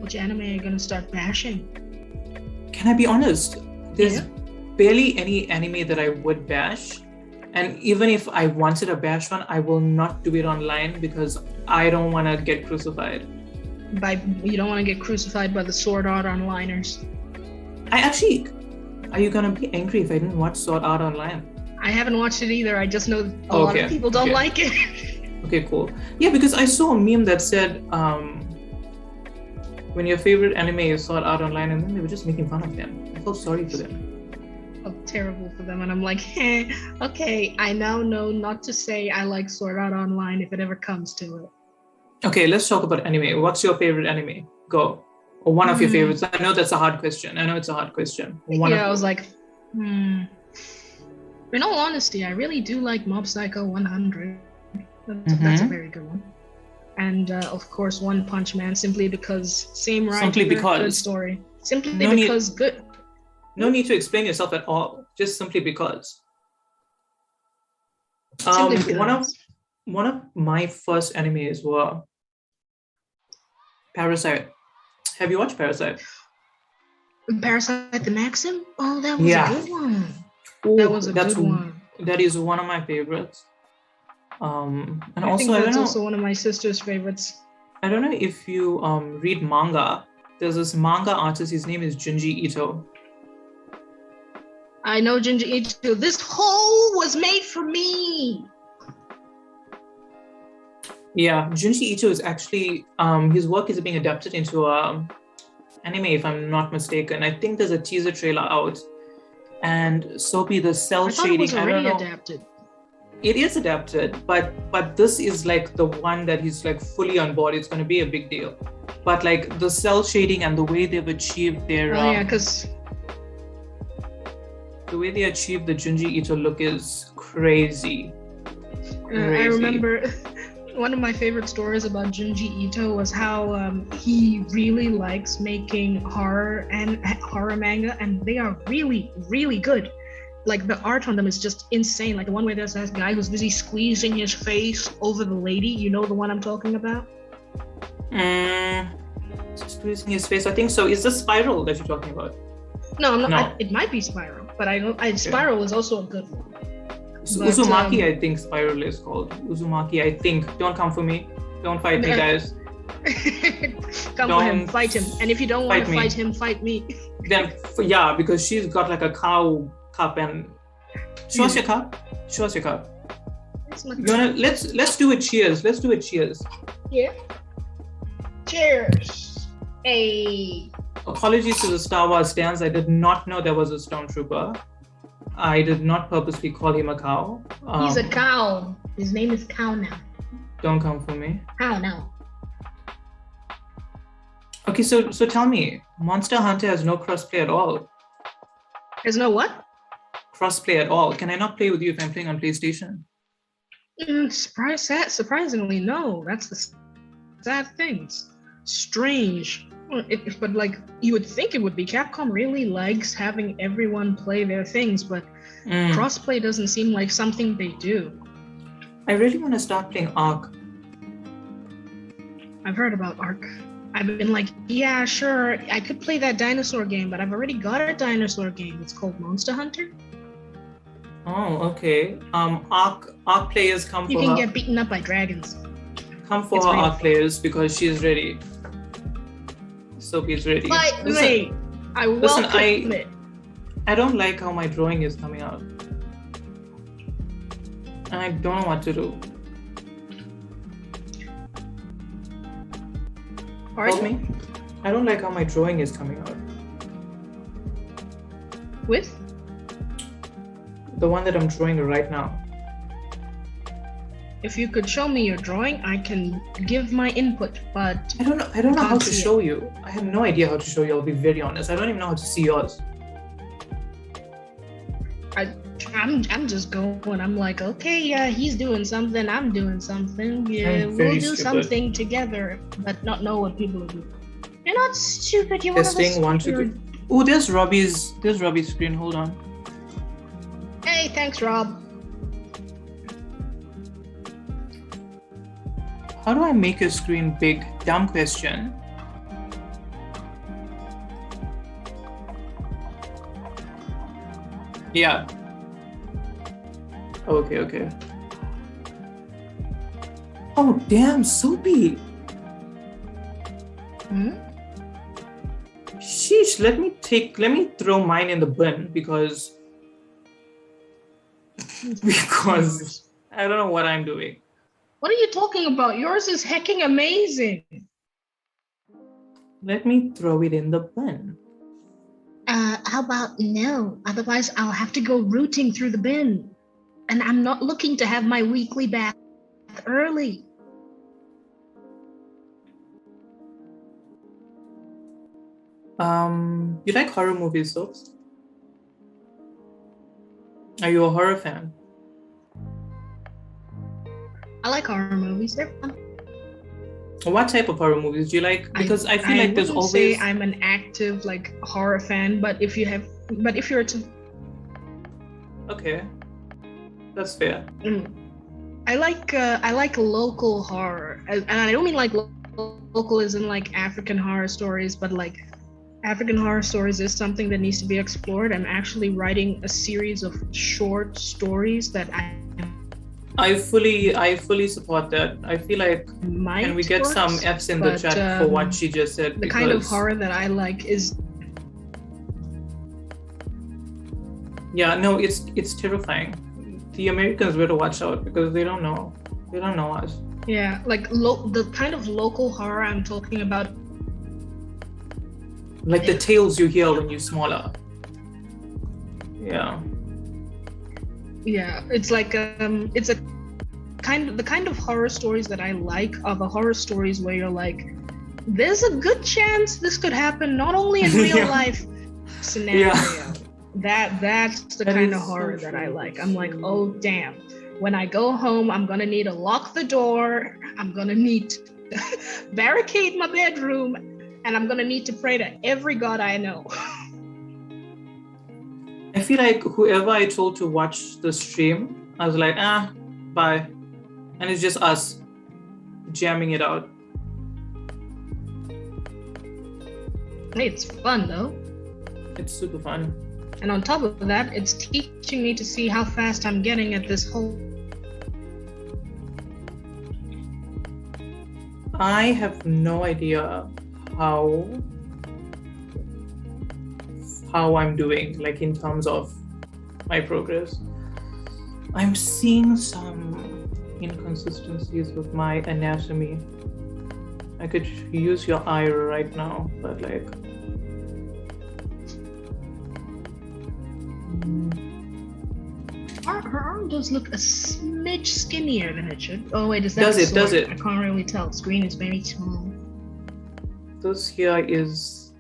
Which anime are you gonna start bashing? Can I be honest? There's Yeah. barely any anime that I would bash. And even if I wanted to bash one, I will not do it online because I don't want to get crucified. You don't want to get crucified by the Sword Art Onliners. Are you going to be angry if I didn't watch Sword Art Online? I haven't watched it either. I just know a lot of people don't like it. Okay, cool. Yeah, because I saw a meme that said, when your favorite anime is Sword Art Online, and then they were just making fun of them. I felt sorry for them. Terrible for them, and I'm like, okay, I now know not to say I like Sword Art Online if it ever comes to it. Okay, let's talk about anime. What's your favorite anime? Go. Or one of your favorites. I know that's a hard question. I know it's a hard question. I was like, In all honesty, I really do like Mob Psycho 100. That's a very good one. And of course, One Punch Man, simply because same writer, good story. Good. No need to explain yourself at all. Just simply because. One of my first animes were Parasite. Have you watched Parasite? Parasite the Maxim? Oh, that was a good one. Ooh, that was a good one. That is one of my favorites. And I think that's also one of my sister's favorites. I don't know if you read manga. There's this manga artist. His name is Junji Ito. I know Junji Ito. This hole was made for me. Yeah, Junji Ito is actually, his work is being adapted into anime, if I'm not mistaken. I think there's a teaser trailer out. And Sophie, the cell shading, it was already adapted. It is adapted, but this is like the one that he's like fully on board. It's going to be a big deal. But like the cell shading and the way they've achieved their... the way they achieved the Junji Ito look is crazy. I remember one of my favorite stories about Junji Ito was how he really likes making horror manga, and they are really, really good. Like the art on them is just insane. Like the one where there's this guy who's busy squeezing his face over the lady. You know the one I'm talking about? Squeezing his face. I think so. Is this Spiral that you're talking about? No, I'm not. No. It might be Spiral, but Spiral is also a good one. So Uzumaki, I think Spiral is called. Uzumaki, I think. Don't come for me. Don't fight me, guys. Come for him, Don't fight him. And if you don't want fight to me. fight him, fight me. Then, yeah, because she's got like a cow cup and show us your cup. Show us your cup. That's my Let's do it. Cheers. Let's do it. Cheers. Yeah. Cheers. Hey. Apologies to the Star Wars fans. I did not know there was a stormtrooper. I did not purposely call him a cow. He's a cow. His name is Cow now. Don't come for me. Cow now. Okay, so tell me, Monster Hunter has no crossplay at all. There's no what? Crossplay at all. Can I not play with you if I'm playing on PlayStation? Surprisingly, no. That's the sad things. Strange. But like you would think it would be. Capcom really likes having everyone play their things, but crossplay doesn't seem like something they do. I really want to start playing Ark. I've heard about Ark. I've been like, yeah, sure, I could play that dinosaur game, but I've already got a dinosaur game. It's called Monster Hunter. Oh, okay. Ark players come You for can her. get beaten up by dragons. Come for It's her, beautiful. Ark players, because she's ready. Sophie's ready. Fight Listen, me! I welcome it. I don't like how my drawing is coming out. And I don't know what to do. Help me. I don't like how my drawing is coming out. With? The one that I'm drawing right now. If you could show me your drawing, I can give my input, but I don't know how Can't to see it. show you. I have no idea how to show you, I'll be very honest. I don't even know how to see yours. I'm just going. I'm like, okay, yeah, he's doing something, I'm doing something. Yeah, I'm very we'll do stupid. something together, but not know what people are doing. You're not stupid. You're Testing, one 1, of us. 2, 3. Oh, there's Robbie's screen. Hold on. Hey, thanks, Rob. How do I make your screen big? Dumb question. Yeah. Okay. Oh, damn, Soapy. Sheesh, let me throw mine in the bin because I don't know what I'm doing. What are you talking about? Yours is hecking amazing. Let me throw it in the bin. How about no? Otherwise, I'll have to go rooting through the bin. And I'm not looking to have my weekly bath early. You like horror movies, Soaps? Are you a horror fan? I like horror movies. They're fun. What type of horror movies do you like? Because I feel like there's wouldn't always. say I'm an active like horror fan, but if you're to, Okay, that's fair. I like local horror, and I don't mean like local as in like African horror stories, but like African horror stories is something that needs to be explored. I'm actually writing a series of short stories that I fully support that. I feel like might. can we get work, some F's in the but, chat for what she just said? The kind of horror that I like is. Yeah, no, it's terrifying. The Americans better watch out because they don't know us. Yeah, like the kind of local horror I'm talking about. Like the tales you hear when you're smaller. Yeah. Yeah, it's like it's the kind of horror stories that I like are the horror stories where you're like, there's a good chance this could happen not only in real life scenario. Yeah. That's the kind of horror that I like. I'm like, oh damn. When I go home, I'm gonna need to lock the door. I'm gonna need to barricade my bedroom, and I'm gonna need to pray to every god I know. I feel like whoever I told to watch the stream, I was like, bye. And it's just us jamming it out. Hey, it's fun though. It's super fun. And on top of that, it's teaching me to see how fast I'm getting at this whole. I have no idea how I'm doing, like in terms of my progress. I'm seeing some inconsistencies with my anatomy. I could use your eye right now, but like Her arm does look a smidge skinnier than it should. Oh wait, is that Does the it? Does sword? it? I can't really tell. Screen is very small. this here is.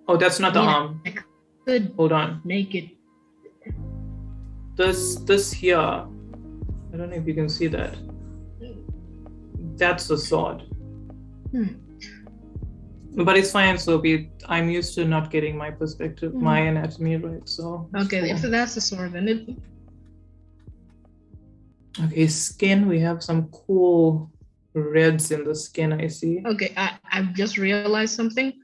Oh, that's not the arm. I could Hold on. make it. This here. I don't know if you can see that. That's the sword. But it's fine, Sophie. I'm used to not getting my perspective, my anatomy right. So Okay, cool. if that's the sword, then it. Okay, skin. We have some cool reds in the skin. I see. Okay, I've just realized something.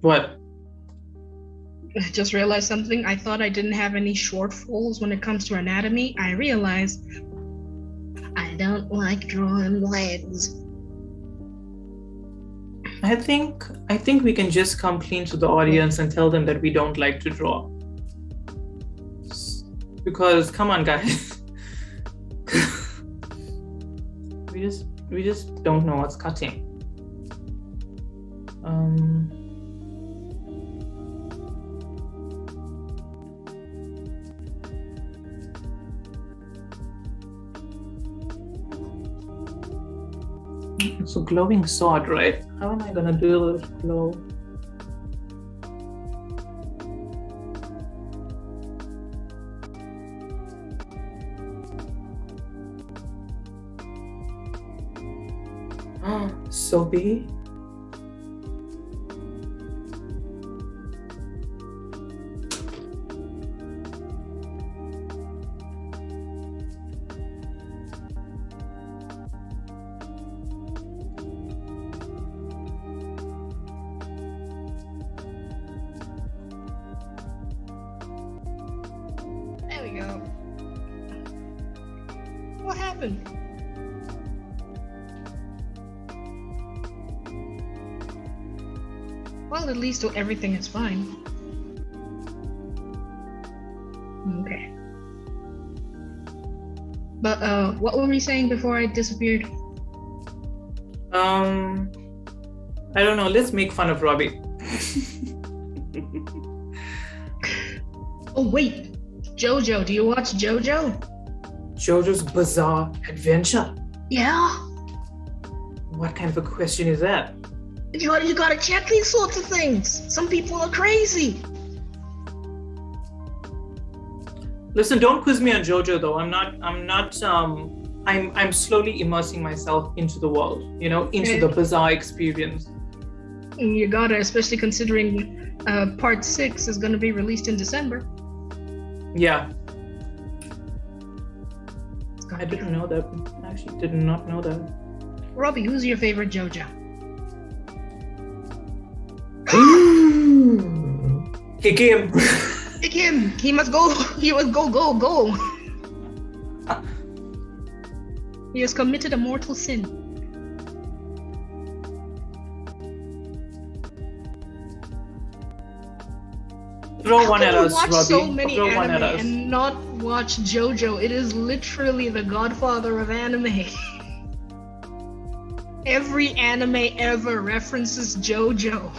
What? I just realized something. I thought I didn't have any shortfalls when it comes to anatomy. I realized I don't like drawing legs. I think we can just come clean to the audience and tell them that we don't like to draw. Because come on, guys. we just don't know what's cutting. It's a glowing sword, right? How am I gonna do this glow? Sophie? There we go. What happened? Well, at least everything is fine. Okay. But what were we saying before I disappeared? I don't know. Let's make fun of Robbie. Oh wait, JoJo. Do you watch JoJo? JoJo's Bizarre Adventure. Yeah. What kind of a question is that? You gotta check these sorts of things. Some people are crazy. Listen, don't quiz me on JoJo though. I'm slowly immersing myself into the world, into the bizarre experience. You gotta, especially considering part 6 is gonna be released in December. Yeah. I didn't know that. I actually did not know that. Robbie, who's your favorite JoJo? Kick him. Pick him. He must go. He must go. He has committed a mortal sin. Throw one at us, watch Robbie. so many Throw one at anime us. and not watch JoJo. It is literally the godfather of anime. Every anime ever references JoJo.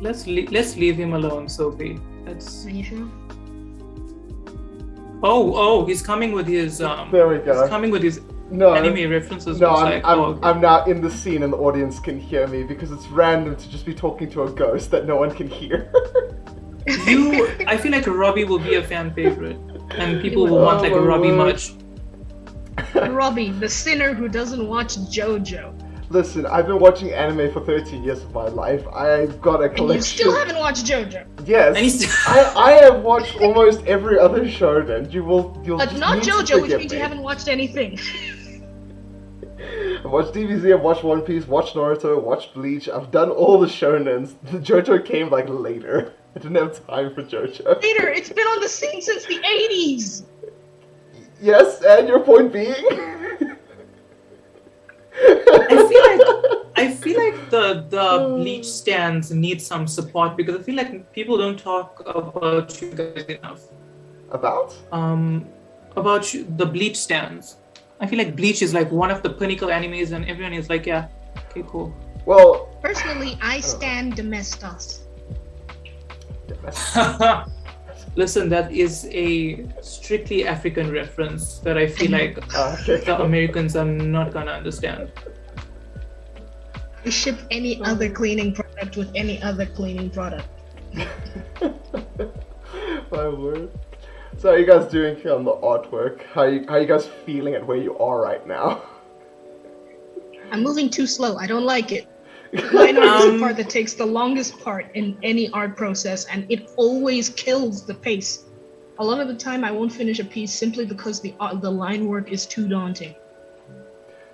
Let's leave him alone, Sophie. Are you sure? Oh, he's coming with his There we go. He's coming with his No, anime references. no, looks like. I'm now in the scene and the audience can hear me because it's random to just be talking to a ghost that no one can hear. I feel like Robbie will be a fan favorite, and people will want like a Robbie much. Robbie, the sinner who doesn't watch JoJo. Listen, I've been watching anime for 13 years of my life. I've got a And you collection. still haven't watched JoJo. Yes, And he's- I have watched almost every other shonen. You'll But just not need to JoJo, which forgive means me. you haven't watched anything. I've watched DBZ, I've watched One Piece, watched Naruto, watched Bleach. I've done all the shonens. The JoJo came like later. I didn't have time for JoJo. Peter, it's been on the scene since the 80s. Yes, and your point being? I feel like the bleach stands need some support because I feel like people don't talk about you guys enough. About? The bleach stands. I feel like Bleach is like one of the pinnacle animes, and everyone is like, yeah, okay, cool. Well, Personally, I stand Domestos. Listen, that is a strictly African reference that I feel like the Americans are not gonna understand. I ship any other cleaning product with any other cleaning product. My word. So how are you guys doing here on the artwork? How are you guys feeling at where you are right now? I'm moving too slow. I don't like it. Line art is the part that takes the longest part in any art process, and it always kills the pace. A lot of the time, I won't finish a piece simply because the line work is too daunting.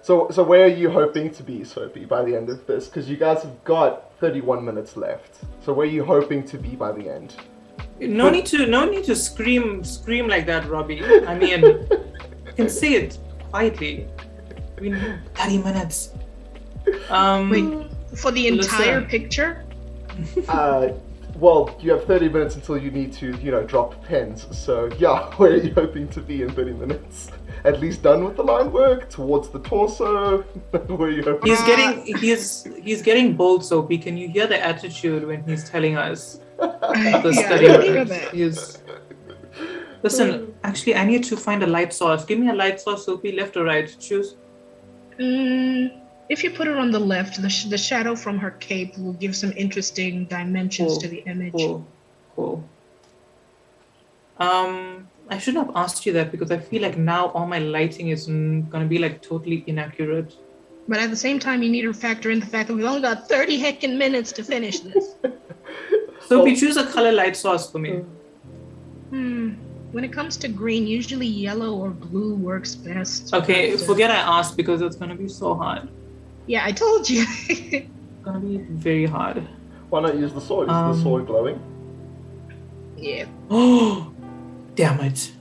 So where are you hoping to be, Sophie, by the end of this? Because you guys have got 31 minutes left. So where are you hoping to be by the end? No need to scream like that, Robbie. I mean, you can say it quietly. I mean, 30 minutes. Wait, for the entire listen. picture? Well, you have 30 minutes until you need to, drop pens. So yeah, where are you hoping to be in 30 minutes? At least done with the line work, towards the torso? Where are you hoping? He's getting bold, Sophie. Can you hear the attitude when he's telling us the Yeah, study I hear minutes? that. Listen, actually, I need to find a light source. Give me a light source, Sophie. Left or right? Choose. If you put it on the left, the shadow from her cape will give some interesting dimensions to the image. Cool. I shouldn't have asked you that because I feel like now all my lighting is gonna be like totally inaccurate. But at the same time, you need to factor in the fact that we've only got 30 heckin' minutes to finish this. Sophie, choose a color light source for me. When it comes to green, usually yellow or blue works best. Okay, but, forget I asked because it's gonna be so hard. Yeah, I told you. It's gonna be very hard. Why not use the sword? Is the sword glowing? Yeah. Oh, damn it.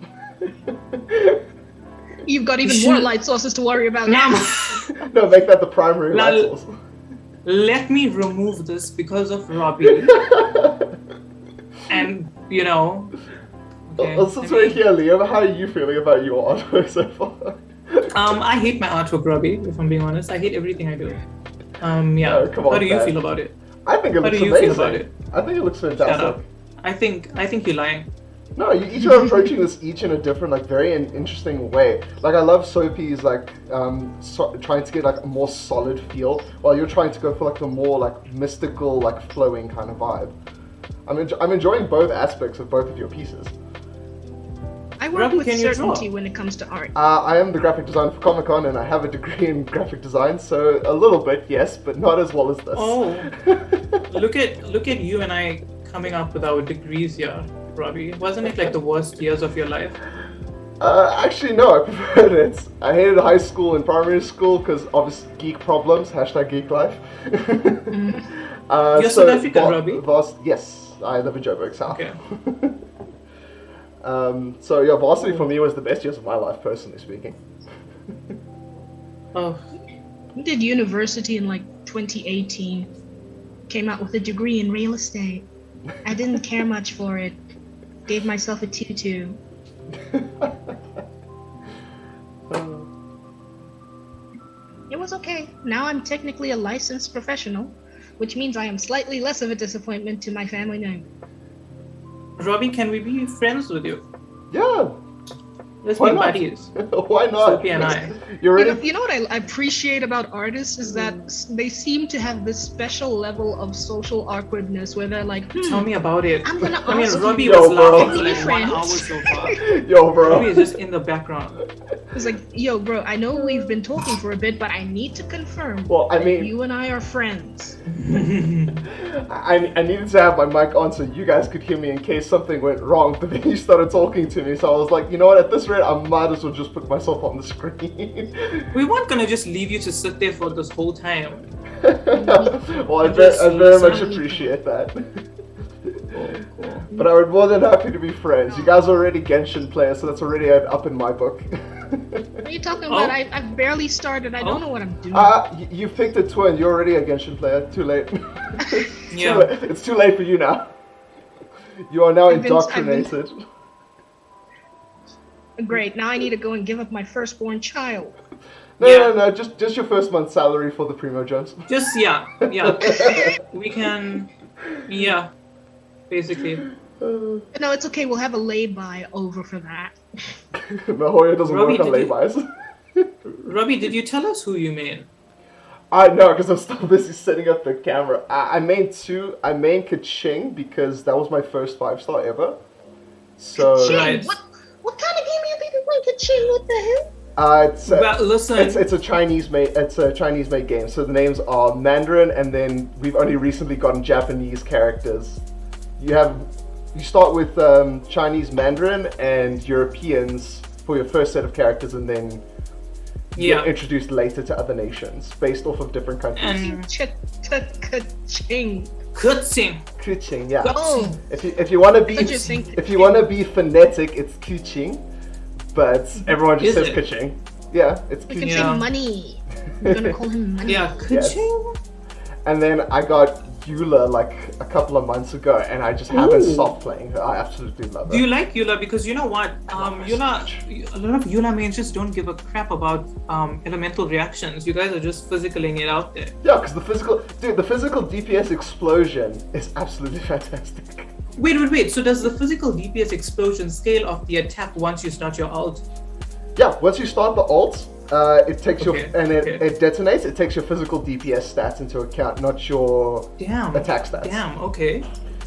You've got even more light sources to worry about now. No, make that the primary Now- light source. Let me remove this because of Robbie. And, okay, Since we're here, Liam, how are you feeling about your artwork so far? I hate my artwork, Robbie, if I'm being honest. I hate everything I do. Yeah. Oh, come on, How do you man. feel about it? I think it How looks do you amazing. feel about it? I think it looks Shut fantastic. up. I think you're lying. No, you each are approaching this each in a different, very interesting way. I love Sophie's, trying to get, a more solid feel, while you're trying to go for, the more, mystical, flowing kind of vibe. I'm enjoying both aspects of both of your pieces. I work Robbie, with can you certainty draw? when it comes to art. I am the graphic designer for Comic-Con, and I have a degree in graphic design, so a little bit, yes, but not as well as this. Oh, look at you and I coming up with our degrees here, Robbie. Wasn't it the worst years of your life? Actually, no, I preferred it. I hated high school and primary school because obviously geek problems, #geek life. You're South African, Robbie? Yes, I live in Joburg, South. Okay. So yeah, varsity for me was the best years of my life, personally speaking. Oh, I did university in 2018. Came out with a degree in real estate. I didn't care much for it. Gave myself a 2-2. It was okay. Now I'm technically a licensed professional, which means I am slightly less of a disappointment to my family name. Robbie, can we be friends with you? Yeah, Let's why be not? buddies. Why not? Sophie and I. You're ready? You know what I appreciate about artists is that they seem to have this special level of social awkwardness where they're like, Tell me about it. I'm gonna I mean, ask Robbie you. was Yo, bro. laughing for Be 1 friends. hour so far. Yo, bro. Robbie is just in the background. It's like, yo, bro, I know we've been talking for a bit, but I need to confirm Well, I mean, you and I are friends. I needed to have my mic on so you guys could hear me in case something went wrong, but then you started talking to me, so I was like, you know what, at this rate, I might as well just put myself on the screen. We weren't gonna just leave you to sit there for this whole time. Well, I very much appreciate that. Cool. But I would more than happy to be friends. You guys are already Genshin players, so that's already up in my book. What are you talking about? I've barely started. I don't know what I'm doing. You picked a twin. You're already a Genshin player. Too late. Yeah. It's too late for you now. You are now indoctrinated. Great. Now I need to go and give up my firstborn child. No. Just your first month's salary for the Primo Jones. Just we can. Yeah. Basically. No, it's okay. We'll have a lay-by over for that. Mahoya doesn't Robbie, work on lay-bys. Robbie, did you tell us who you made? No, because I'm still busy setting up the camera. I main two. I main Kaching because that was my first 5-star ever. So. Right. What kind of game are you people playing? Kaching? What the hell? Listen. It's a Chinese made game. So the names are Mandarin, and then we've only recently gotten Japanese characters. You start with Chinese Mandarin and Europeans for your first set of characters, and then get introduced later to other nations based off of different countries. Kaching. Kuching, yeah. Oh. If you want to be phonetic, it's Kuching, but everyone just says Kuching. Yeah, it's We Kuching. can say money. We're gonna call him money. Yeah, Kuching. And then I got Eula like a couple of months ago, and I just haven't stopped playing her. I absolutely love her. Do you like Eula? Because you know what? A lot of Eula mains just don't give a crap about elemental reactions. You guys are just physicaling it out there. Yeah, because the physical DPS explosion is absolutely fantastic. Wait. So does the physical DPS explosion scale off the attack once you start your ult? Yeah, once you start the ult, it takes it detonates. It takes your physical DPS stats into account, not your attack stats. Damn. Okay.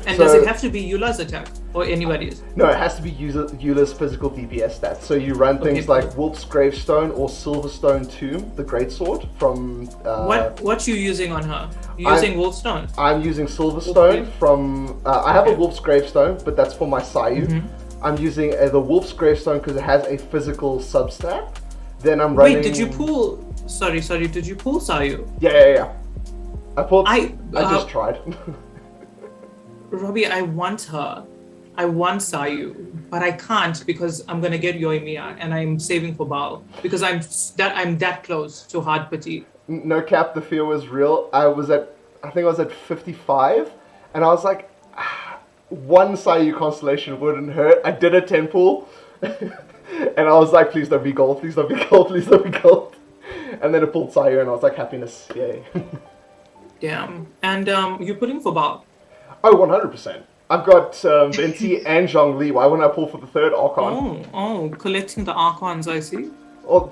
And does it have to be Eula's attack or anybody's? No, it has to be Eula's physical DPS stats. So you run things like Wolf's Gravestone or Silverstone Tomb, the Greatsword from. What you using on her? You using Wolfstone? I'm using Silverstone from. I have a Wolf's Gravestone, but that's for my Sayu. Mm-hmm. I'm using the Wolf's Gravestone because it has a physical substat. Then I'm running. Wait, did you pull? Sorry. Did you pull Sayu? Yeah. I pulled. I just tried. Robbie, I want her. I want Sayu, but I can't because I'm gonna get Yoimiya, and I'm saving for Baal because I'm that close to hard pity. No cap, the fear was real. I think I was at 55, and I was like, one Sayu constellation wouldn't hurt. I did a 10 pull, and I was like, please don't be gold, please don't be gold, please don't be gold. And then it pulled Sayu, and I was like, happiness, yay. Damn. And you're pulling for Baal? Oh, 100%. I've got Venti and Zhongli. Why wouldn't I pull for the third Archon? Oh, collecting the Archons, I see. Well,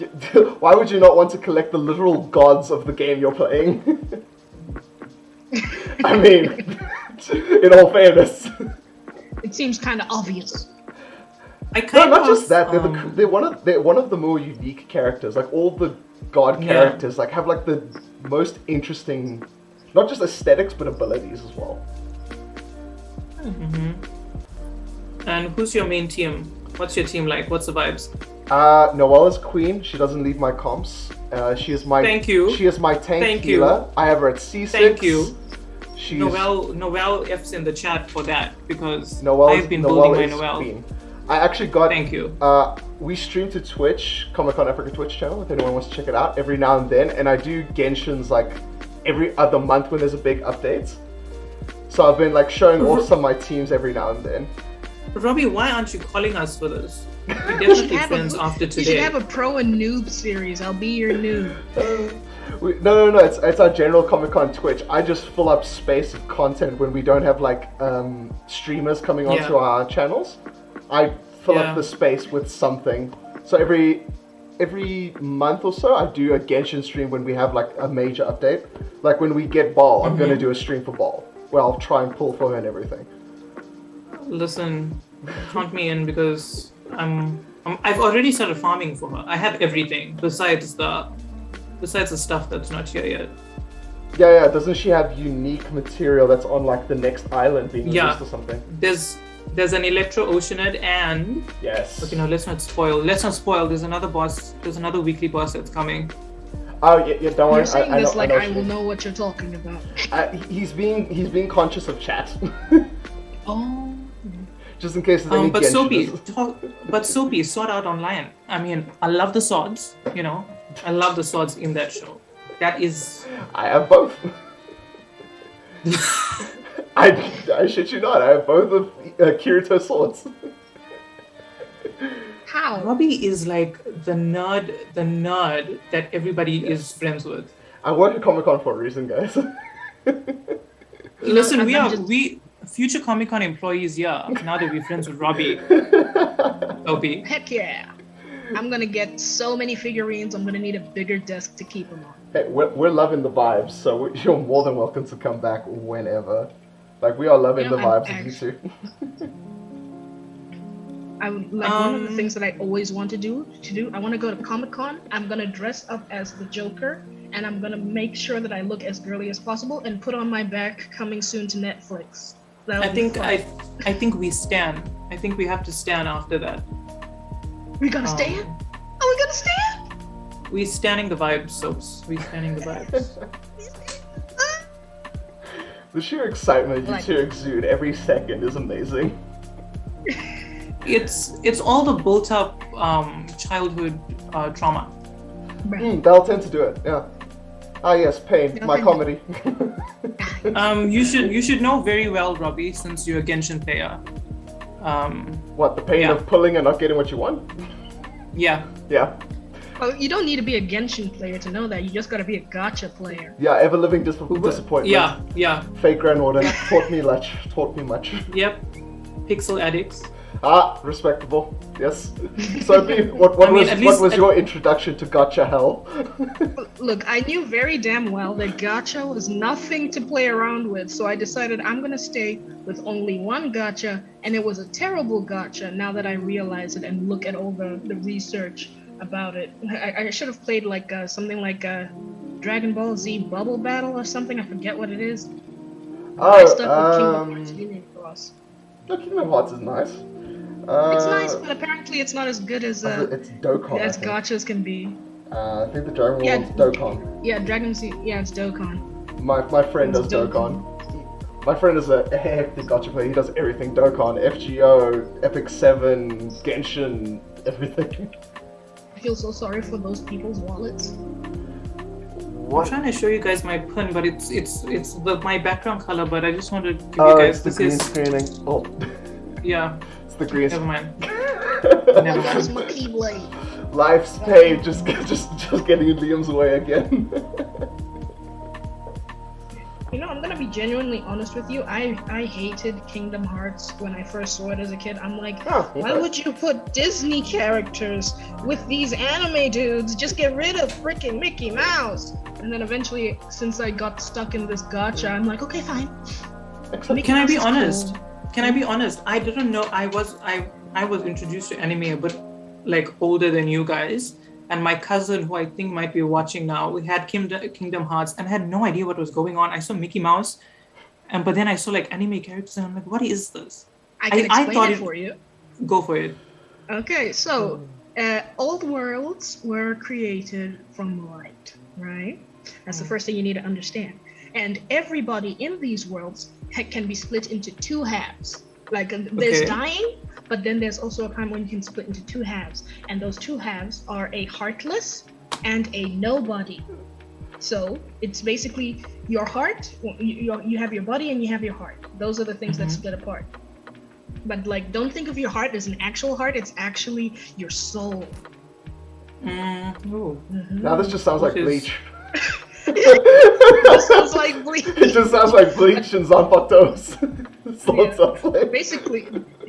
why would you not want to collect the literal gods of the game you're playing? I mean, in all fairness. It seems kind of obvious. Not just that. They're one of the more unique characters. Like all the god characters, like have like the most interesting, not just aesthetics but abilities as well. Mm-hmm. And who's your main team? What's your team like? What's the vibes? Noelle is queen. She doesn't leave my comps. She is my. Thank you. She is my tank healer. I have her at C6. Thank you. She's Noelle F's in the chat for that because I've been building my Noelle. Queen. I actually got. Thank you. We stream to Twitch, Comic-Con Africa Twitch channel. If anyone wants to check it out, every now and then, and I do Genshin's like every other month when there's a big update. So I've been like showing off some of my teams every now and then. Robbie, why aren't you calling us for this? We're definitely friends after today. You should have a pro and noob series. I'll be your noob. No. It's our general Comic-Con Twitch. I just fill up space of content when we don't have like streamers coming onto our channels. I fill up the space with something. So every month or so, I do a Genshin stream when we have like a major update. Like when we get Ball, I'm going to do a stream for Ball. Where I'll try and pull for her and everything. Listen, count me in because I've already started farming for her. I have everything besides the stuff that's not here yet. Yeah. Doesn't she have unique material that's on like the next island being released or something? There's an Electro Oceanid and yes. Okay, no, let's not spoil. There's another boss. There's another weekly boss that's coming. Oh yeah, don't worry. You're saying I this know I will know what you're talking about. He's being conscious of chat. Oh. Just in case there's any But Soapy, Genshiners. Sword Art Online. I mean, I love the swords. You know, I love the swords in that show. That is. I have both. I shit you not. I have both of Kirito's swords. How? Robbie is like the nerd that everybody is friends with. I work at Comic-Con for a reason, guys. Listen, I'm we future Comic-Con employees, yeah. Now that we're friends with Robbie. Soapy. Heck yeah. I'm gonna get so many figurines, I'm gonna need a bigger desk to keep them on. Hey, we're loving the vibes, so you're more than welcome to come back whenever. Like, we are loving the vibes of you two. One of the things that I always want to do, I want to go to Comic-Con, I'm gonna dress up as the Joker, and I'm gonna make sure that I look as girly as possible and put on my back coming soon to Netflix. I think we stand. I think we have to stand after that. We gonna stand? Are we gonna stand? We standing the vibes, Soaps. We standing the vibes. The sheer excitement you two exude every second is amazing. It's all the built up childhood trauma. That'll tend to do it, yeah. Ah yes, Pain, my comedy. You should know very well, Robbie, since you're a Genshin player. What, the pain of pulling and not getting what you want? Yeah. Yeah. Well, you don't need to be a Genshin player to know that. You just gotta be a gacha player. Yeah, ever living disappointment. Yeah. Fake grandmother taught me much. Yep. Pixel addicts. Ah, respectable. Yes. So, what was your introduction to gacha hell? Look, I knew very damn well that gacha was nothing to play around with, so I decided I'm gonna stay with only one gacha, and it was a terrible gacha now that I realize it and look at all the research about it. I should have played like something like Dragon Ball Z Bubble Battle or something. I forget what it is. I stuck with Kingdom Hearts Union Cross. No, Kingdom Hearts is nice. It's nice, but apparently it's not as good as it's Dokkan, as gachas can be. I think the Dragon Ball is Dokkan. Yeah, Dragon Z. Yeah, it's Dokkan. My friend does Dokkan. My friend is a hectic gacha player. He does everything: Dokkan, FGO, Epic 7, Genshin, everything. I feel so sorry for those people's wallets. What? I'm trying to show you guys my pin, but it's my background color. But I just wanted to give you guys it's the green screening. Oh. Yeah. It's the green. Never mind. Never mind. My keyblade. Life's pain, just getting in Liam's way again. You know, I'm gonna be genuinely honest with you. I hated Kingdom Hearts when I first saw it as a kid. I'm like, why would you put Disney characters with these anime dudes? Just get rid of freaking Mickey Mouse. And then eventually, since I got stuck in this gacha, I'm like, okay, fine. Can I be honest? Can I be honest? I didn't know I was introduced to anime a bit like older than you guys. And my cousin, who I think might be watching now, we had Kingdom Hearts and had no idea what was going on. I saw Mickey Mouse, but then I saw like anime characters and I'm like, what is this? I can explain it for you. Go for it. Okay, so old worlds were created from light, right? That's the first thing you need to understand. And everybody in these worlds can be split into two halves. Like there's dying, but then there's also a time when you can split into two halves. And those two halves are a heartless and a nobody. So it's basically your heart, you have your body and you have your heart. Those are the things that split apart. But like, don't think of your heart as an actual heart, it's actually your soul. Now this just sounds like Bleach. It sounds like Bleach. It just sounds like Bleach and Zanpakuto's.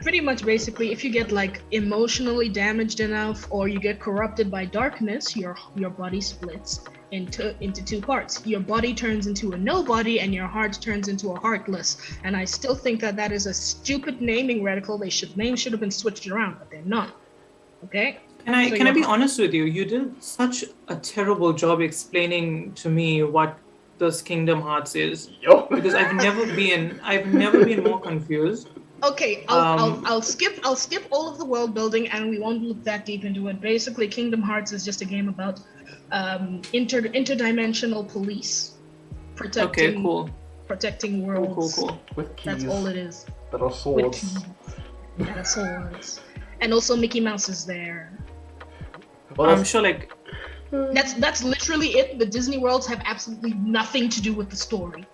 Pretty much basically, if you get like emotionally damaged enough or you get corrupted by darkness, your body splits into two parts. Your body turns into a nobody and your heart turns into a heartless. And I still think that is a stupid naming radical. Names should have been switched around, but they're not. Okay? Can I be honest with you? You did such a terrible job explaining to me what this Kingdom Hearts is. Because I've never been more confused. Okay, I'll skip all of the world building and we won't look that deep into it. Basically, Kingdom Hearts is just a game about interdimensional police protecting worlds. Cool. With keys. That's all it is. that are swords. Yeah, swords. And also Mickey Mouse is there. Well, I'm sure like That's literally it. The Disney worlds have absolutely nothing to do with the story.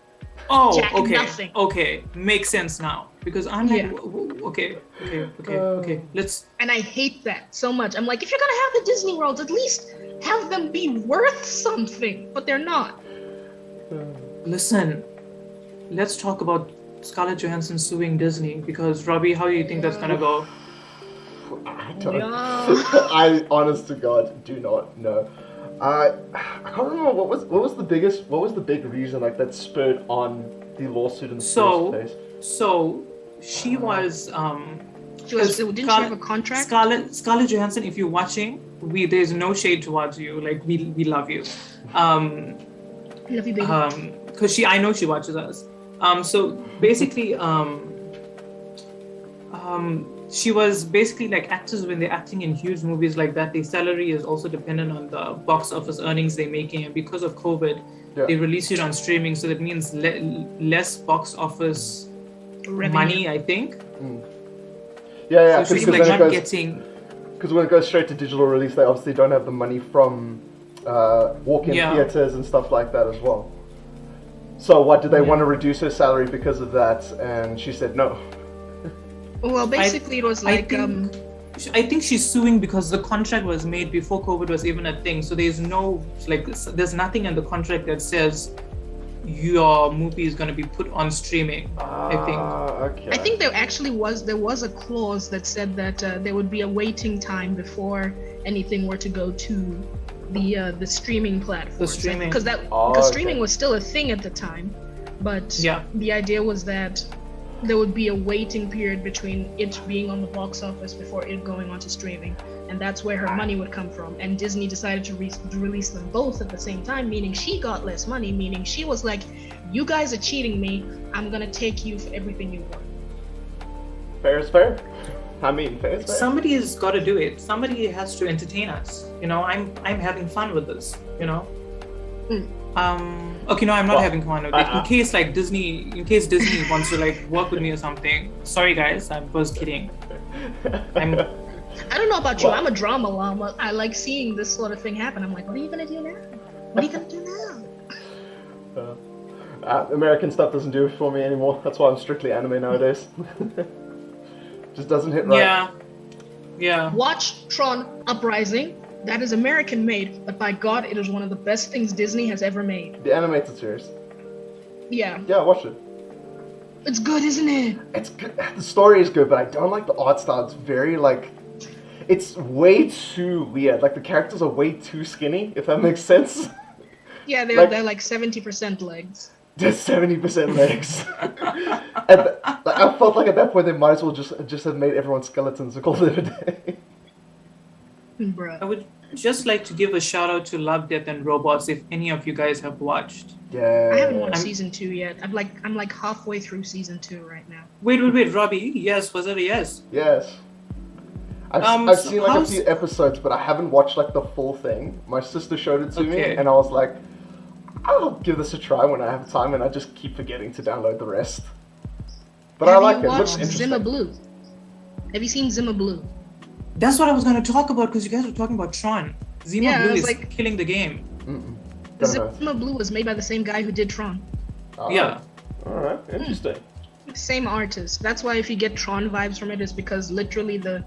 oh Jack, okay nothing. okay makes sense now because I'm like Yeah. okay let's And I hate that so much. I'm like, if you're gonna have the Disney worlds, at least have them be worth something. But they're not. listen. Let's talk about Scarlett Johansson suing Disney because Robbie, how do you think that's gonna go? I don't. Yeah. I, honest to God, do not know. I can't remember what was the big reason like that spurred on the lawsuit in the first place. So she was Didn't she have a contract? Scarlett Johansson, if you're watching, there's no shade towards you. Like we love you. Love you, baby. Because I know she watches us. So basically, she was basically like actors when they're acting in huge movies like that, their salary is also dependent on the box office earnings they're making. And because of COVID, they released it on streaming. So that means less box office money, I think. Yeah. So she's like not getting... Because when it goes straight to digital release, they obviously don't have the money from walk-in theaters and stuff like that as well. So what, did they want to reduce her salary because of that? And she said no. Well, basically it was like I think she's suing because the contract was made before COVID was even a thing. So there's there's nothing in the contract that says your movie is going to be put on streaming. I think. Okay. I think there was a clause that said that there would be a waiting time before anything were to go to the streaming platform. The streaming. Because streaming was still a thing at the time, but the idea was that there would be a waiting period between it being on the box office before it going onto streaming, and that's where her money would come from. And Disney decided to release them both at the same time, meaning she got less money, meaning she was like, you guys are cheating me, I'm gonna take you for everything you want. Fair is fair. I mean, fair is fair. Somebody has got to do it. Somebody has to entertain us. You know, I'm having fun with this, you know. Okay, no, I'm not having fun with it. In case Disney wants to like work with me or something. Sorry guys, I was kidding. I don't know about you. I'm a drama llama. I like seeing this sort of thing happen. I'm like, what are you gonna do now? What are you gonna do now? American stuff doesn't do it for me anymore. That's why I'm strictly anime nowadays. Just doesn't hit right. Yeah. Watch Tron Uprising. That is American made, but by God, it is one of the best things Disney has ever made. The animated series. Yeah. Yeah, watch it. It's good, isn't it? It's good. The story is good, but I don't like the art style. It's very it's way too weird. Like the characters are way too skinny, if that makes sense. Yeah, they're like 70% legs. Just 70% legs. And I felt like at that point they might as well just have made everyone skeletons and called it a day. Bruh. I would just like to give a shout out to Love, Death and Robots if any of you guys have watched. Yeah. I haven't watched season 2 yet. I'm like halfway through season 2 right now. Wait, Robbie. Yes, was it a yes? Yes. I've seen a few episodes, but I haven't watched the full thing. My sister showed it to me, and I was like, I'll give this a try when I have time, and I just keep forgetting to download the rest. But I like it. It looks interesting. Zima Blue? Have you seen Zima Blue? That's what I was going to talk about because you guys were talking about Tron. Zima Blue is killing the game. Zima Blue was made by the same guy who did Tron. Yeah. Alright, interesting. Same artist. That's why if you get Tron vibes from it, is because literally the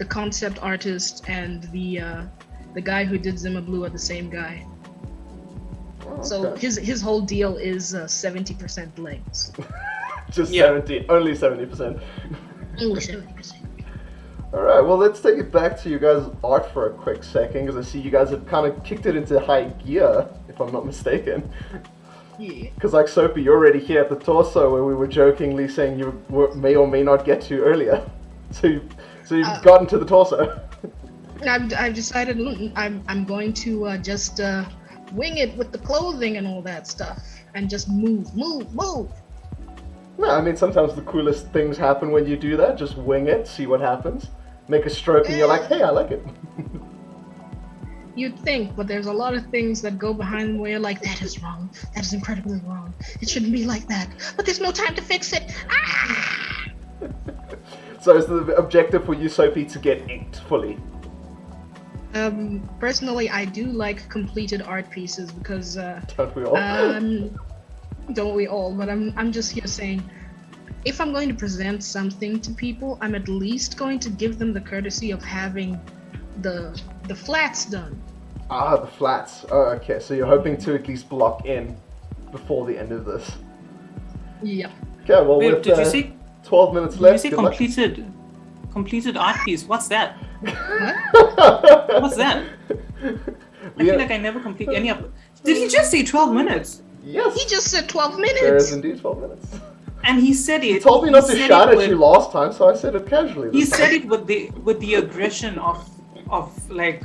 concept artist and the guy who did Zima Blue are the same guy. So his whole deal is 70% legs. Just 70, only 70%. Only 70%. Alright, well let's take it back to you guys' art for a quick second, because I see you guys have kind of kicked it into high gear, if I'm not mistaken. Yeah. Because like Sophie, you're already here at the torso where we were jokingly saying you may or may not get to earlier. So you've gotten to the torso. I've decided I'm going to just wing it with the clothing and all that stuff, and just move. Yeah, I mean sometimes the coolest things happen when you do that. Just wing it, see what happens. Make a stroke and you're like, hey, I like it. You'd think, but there's a lot of things that go behind where you're like, that is wrong. That is incredibly wrong. It shouldn't be like that. But there's no time to fix it. So is the objective for you, Sophie, to get inked fully? Personally, I do like completed art pieces because Don't we all? don't we all? But I'm just here saying, if I'm going to present something to people, I'm at least going to give them the courtesy of having the flats done. Ah, the flats. Oh, okay. So you're hoping to at least block in before the end of this. Yeah. Okay, well, Wait, with did you say 12 minutes Did you left. say good luck. completed art piece? What's that? What? What's that? I feel like I never complete any of it. Did he just say 12 minutes? Yes. He just said 12 There is minutes. indeed 12 minutes. And he said it. You told me not to said shout it at you last time, so I said it casually. He this said time. it with the aggression of like,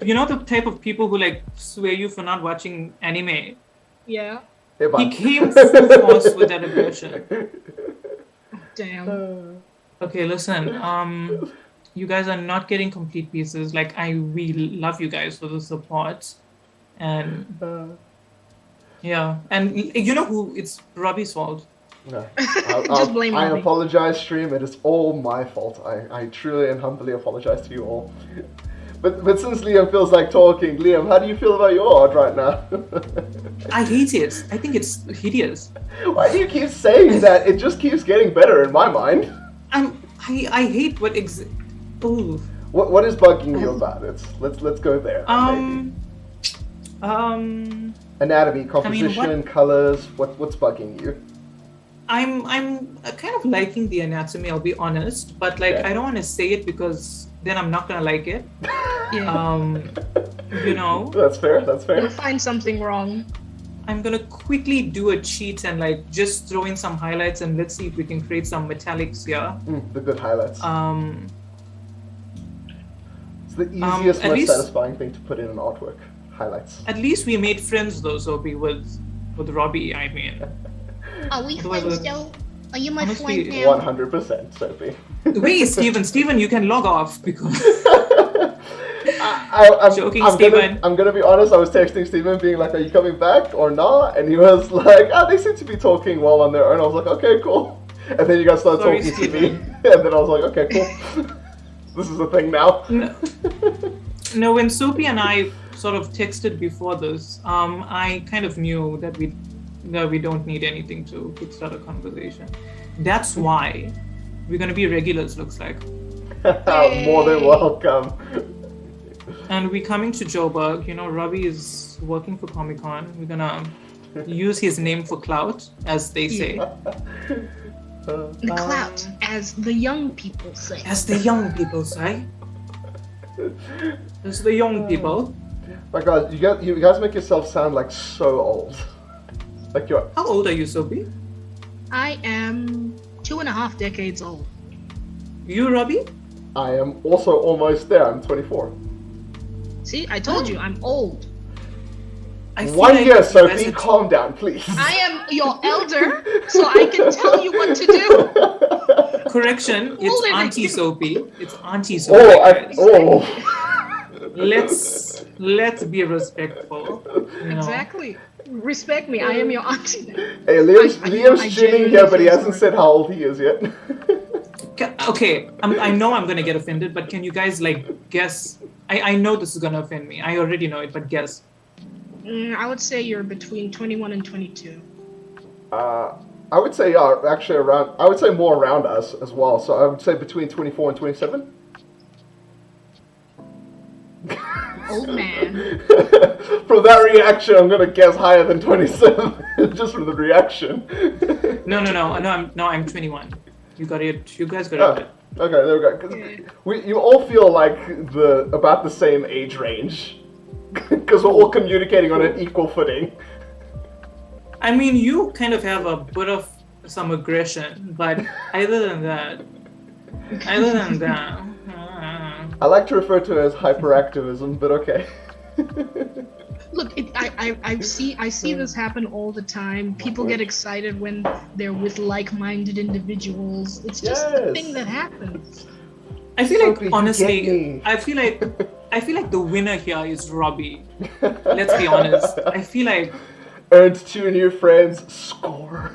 you know, the type of people who like swear you for not watching anime. Yeah. Hey, bud. He came full force with that aggression. Damn. Okay, listen. You guys are not getting complete pieces. Like, we love you guys for the support, and yeah, and you know who? It's Robbie's fault. No. Just blame I Robbie. apologize, stream. It is all my fault. I truly and humbly apologize to you all. But since Liam feels like talking, Liam, how do you feel about your art right now? I hate it. I think it's hideous. Why do you keep saying that? It just keeps getting better in my mind. I hate what Ooh. What is bugging you about it? Let's go there. Anatomy, composition, colors. What's bugging you? I'm kind of liking the anatomy. I'll be honest, but like Okay. I don't want to say it because then I'm not gonna like it. Yeah. You know, That's fair. That's You'll fair. find something wrong. I'm gonna quickly do a cheat and like just throw in some highlights and let's see if we can create some metallics here. The good highlights. It's the easiest, at most least- satisfying thing to put in an artwork. Highlights. At least we made friends though, Sophie, with Robbie. I mean, Are we Otherwise, friends though? Are you my honestly, friend now? 100%, Sophie. wait, Steven, you can log off because I'm Joking, I'm Steven. I'm gonna be honest. I was texting Steven, being like, "Are you coming back or not?" And he was like, "Ah, they seem to be talking well on their own." I was like, "Okay, cool." And then you guys started Sorry, talking Steven. to me, and then I was like, "Okay, cool. This is a thing now." no, when Sophie and I sort of texted before this, I kind of knew that we don't need anything to kickstart a conversation. That's why we're gonna be regulars. Looks like. More than welcome. And we're coming to Joburg. You know, Robbie is working for Comic Con. We're gonna use his name for clout, as they say. The clout, as the young people say. As the young people say. As the young people. My God, you guys make yourself sound like so old. Like you're. How old are you, Sophie? I am 2.5 decades old. You, Robbie? I am also almost there. I'm 24. See, I told you, I'm old. I feel 1 like year, you guys Sophie. are- Calm down, please. I am your elder, so I can tell you what to do. Correction, it's Older than Auntie you. Sophie. It's Auntie Sophie. guys. Let's be respectful. You know? Exactly. Respect me. I am your auntie now. Hey, I Liam's tuning here, but he genuinely hasn't feel said how old he is yet. Okay, I know I'm gonna get offended, but can you guys like guess? I know this is gonna offend me. I already know it, but guess. I would say you're between 21 and 22. I would say, actually around. I would say more around us as well. So I would say between 24 and 27. Old man. From that reaction, I'm gonna guess higher than 27, just from the reaction. No, I'm 21. You got it. You guys got Oh, it. okay, there we go. 'Cause you all feel like about the same age range, because we're all communicating on an equal footing. I mean, you kind of have a bit of some aggression, but other than that, I like to refer to it as hyperactivism, but okay. Look, I see this happen all the time. People get excited when they're with like-minded individuals. It's just a Yes. thing that happens. I feel Sophie, like get honestly, me. I feel like the winner here is Robbie. Let's be honest. I feel like Earned 2 new friends. Score.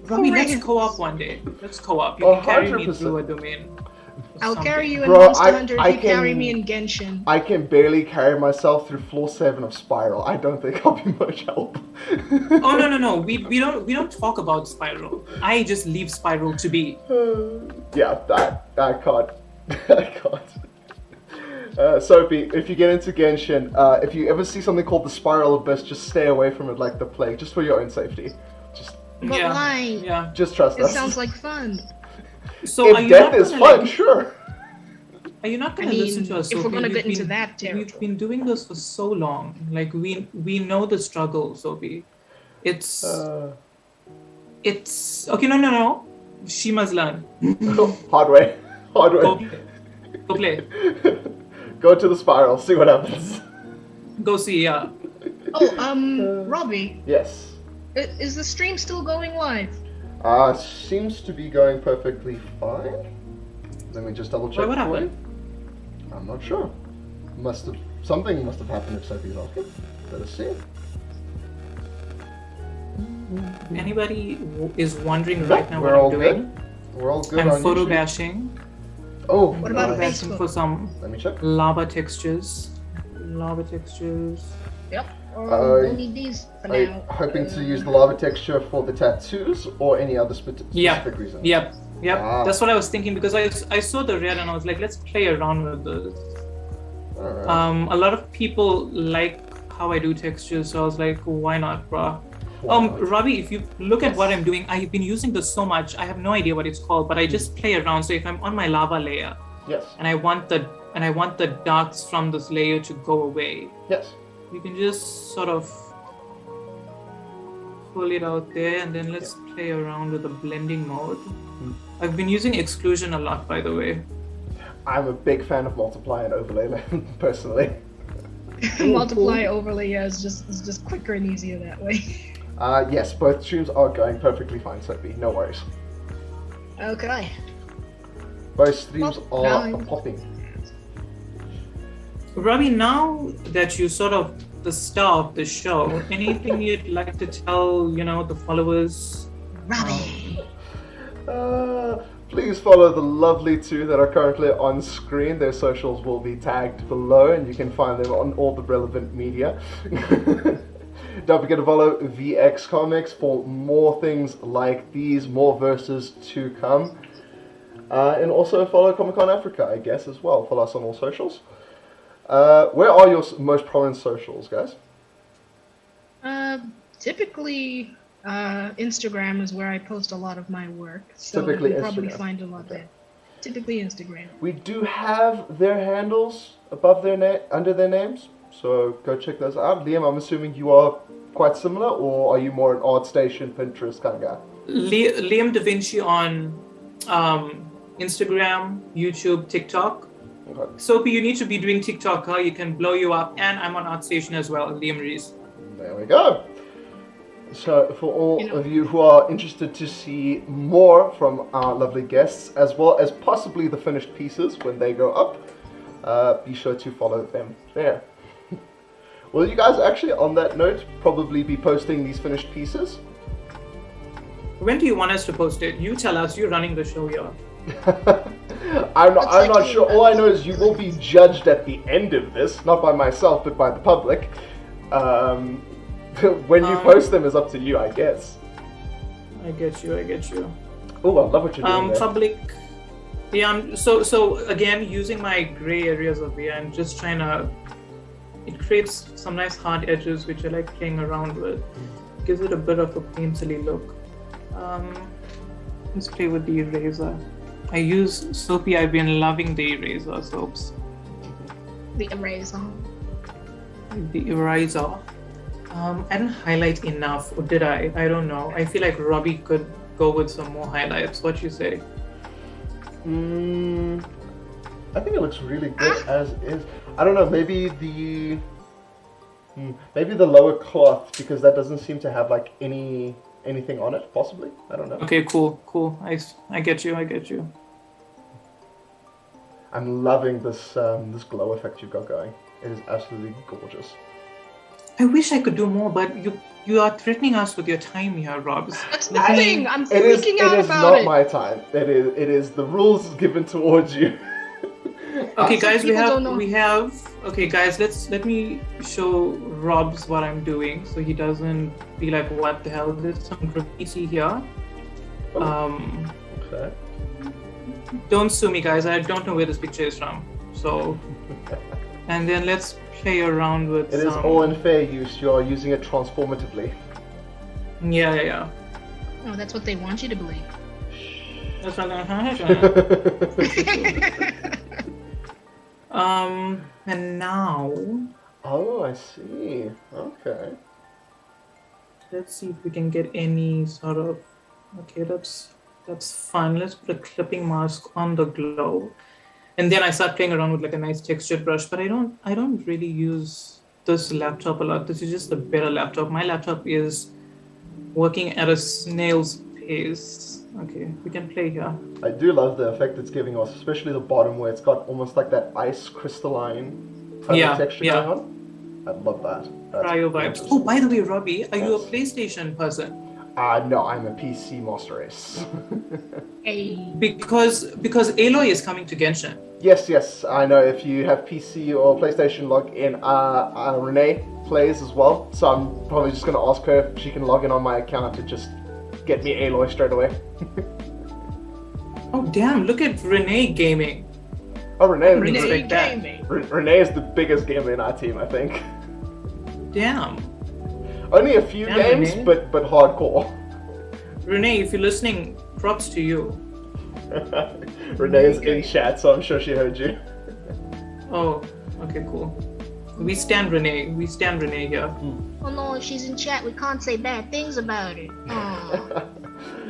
Robbie, let's real. co-op one day. Let's co-op. You can carry me 100%. through a domain. I'll carry you in Bro, Monster I- Hunter. I You carry can- me in Genshin. I can barely carry myself through floor 7 of Spiral. I don't think I'll be much help. Oh no. We don't talk about Spiral. I just leave Spiral to be. Yeah, I can't. I can't. Soapy, if you get into Genshin, if you ever see something called the Spiral Abyss, just stay away from it like the plague, just for your own safety. But Yeah. why? Yeah. Just trust It us. sounds like fun. So are If you death not is gonna, fun, like, sure. Are you not going I to mean, listen to us? if we're Sophie? gonna We've get into been- that We've territory. been doing this for so long. Like we know the struggle, Sophie. It's okay. No. She must learn. Hard way. Hard Go way. play. Go play. Go to the Spiral, see what happens. Go see. Yeah. Oh, Robbie, Yes. is the stream still going live? Seems to be going perfectly fine. Let me just double check. Wait, what for you. happened? I'm not sure. Something must have happened if Sophie's asking. Let us see. Anybody is wondering right now We're what all I'm doing? good. We're all good I'm on photo YouTube. bashing. Oh, What about nice. Facebook? Bashing for some Let me check. lava textures. Lava textures. Yep. Don't need these for Are you now. hoping to use the lava texture for the tattoos or any other specific reason? Yep. Ah. That's what I was thinking because I saw the red and I was like, let's play around with this. Alright. A lot of people like how I do textures, so I was like, why not, bruh? Why not? Robbie, if you look at what I'm doing, I've been using this so much. I have no idea what it's called, but I just play around. So if I'm on my lava layer Yes. and I want the darks from this layer to go away, Yes. you can just sort of pull it out there, and then let's play around with the blending mode. I've been using exclusion a lot, by the way. I'm a big fan of multiply and overlay personally. Multiply overlay, yeah, is just quicker and easier that way. Yes, both streams are going perfectly fine, Sophie. No worries. Okay. Both streams Well, are now- popping. Robbie, now that you're sort of the star of the show, anything you'd like to tell, the followers? Robbie. Please follow the lovely two that are currently on screen. Their socials will be tagged below and you can find them on all the relevant media. Don't forget to follow VX Comics for more things like these, more verses to come. And also follow Comic Con Africa, I guess, as well. Follow us on all socials. Where are your most prominent socials, guys? Typically, Instagram is where I post a lot of my work, so Typically you'll probably Instagram. find a lot there. Typically Instagram. We do have their handles above their under their names, so go check those out. Liam, I'm assuming you are quite similar, or are you more an ArtStation, Pinterest kind of guy? Liam Da Vinci on Instagram, YouTube, TikTok. Okay. Sophie, you need to be doing TikTok, huh? You can blow you up. And I'm on ArtStation as well, Liam Reece. There we go. So for all You know- of you who are interested to see more from our lovely guests, as well as possibly the finished pieces when they go up, be sure to follow them there. Will you guys actually, on that note, probably be posting these finished pieces? When do you want us to post it? You tell us. You're running the show here. I'm Looks not like sure. All I know is you will be judged at the end of this, not by myself, but by the public. When you post them is up to you, I guess. I get you. Oh, I love what you're doing there. Public. Yeah, so again, using my gray areas of here and just trying to. It creates some nice hard edges which I like playing around with. Gives it a bit of a painterly look. Let's play with the eraser. I use Soapy. I've been loving the eraser soaps. The eraser. The eraser. I didn't highlight enough, or did I? I don't know. I feel like Robbie could go with some more highlights. What you say? I think it looks really good as is. I don't know, maybe the lower cloth, because that doesn't seem to have like anything on it, possibly. I don't know. Okay, cool. I get you. I'm loving this this glow effect you've got going. It is absolutely gorgeous. I wish I could do more, but you are threatening us with your time here, Robs. That's the thing. I'm It is. freaking It out is about not it. my time. It is. It is the rules given towards you. Okay, guys, people don't know. we have. Okay, guys, let me show Robs what I'm doing, so he doesn't be like, what the hell? There's some graffiti here. Okay. Don't sue me, guys. I don't know where this picture is from. So, and then let's play around with. It is all in fair use. You are using it transformatively. Yeah. Oh, that's what they want you to believe. That's not gonna happen. And now Oh, I see. Okay. let's see if we can get any sort of. Okay, that's fun. Let's put a clipping mask on the glow, and then I start playing around with like a nice textured brush. But I don't really use this laptop a lot. This is just a better laptop. My laptop is working at a snail's pace. Okay, we can play here. I do love the effect it's giving us, especially the bottom where it's got almost like that ice crystalline kind of texture going on. I love that. That's Cryo vibes. gorgeous. Oh, by the way, Robbie, are you a Yes. PlayStation person? No, I'm a PC master race. Hey. Because Aloy is coming to Genshin. Yes, I know. If you have PC or PlayStation log in, Renee plays as well. So I'm probably just going to ask her if she can log in on my account to just get me Aloy straight away. Oh damn! Look at Renee gaming. Oh, Renee Renee Respect that. gaming. Renee is the biggest gamer in our team, I think. Damn. Only a few Yeah, games, Renee. but hardcore. Renee, if you're listening, props to you. Renee is in chat, so I'm sure she heard you. Oh, okay, cool. We stand Renee. We stand Renee here. Oh no, if she's in chat, we can't say bad things about her. Aw.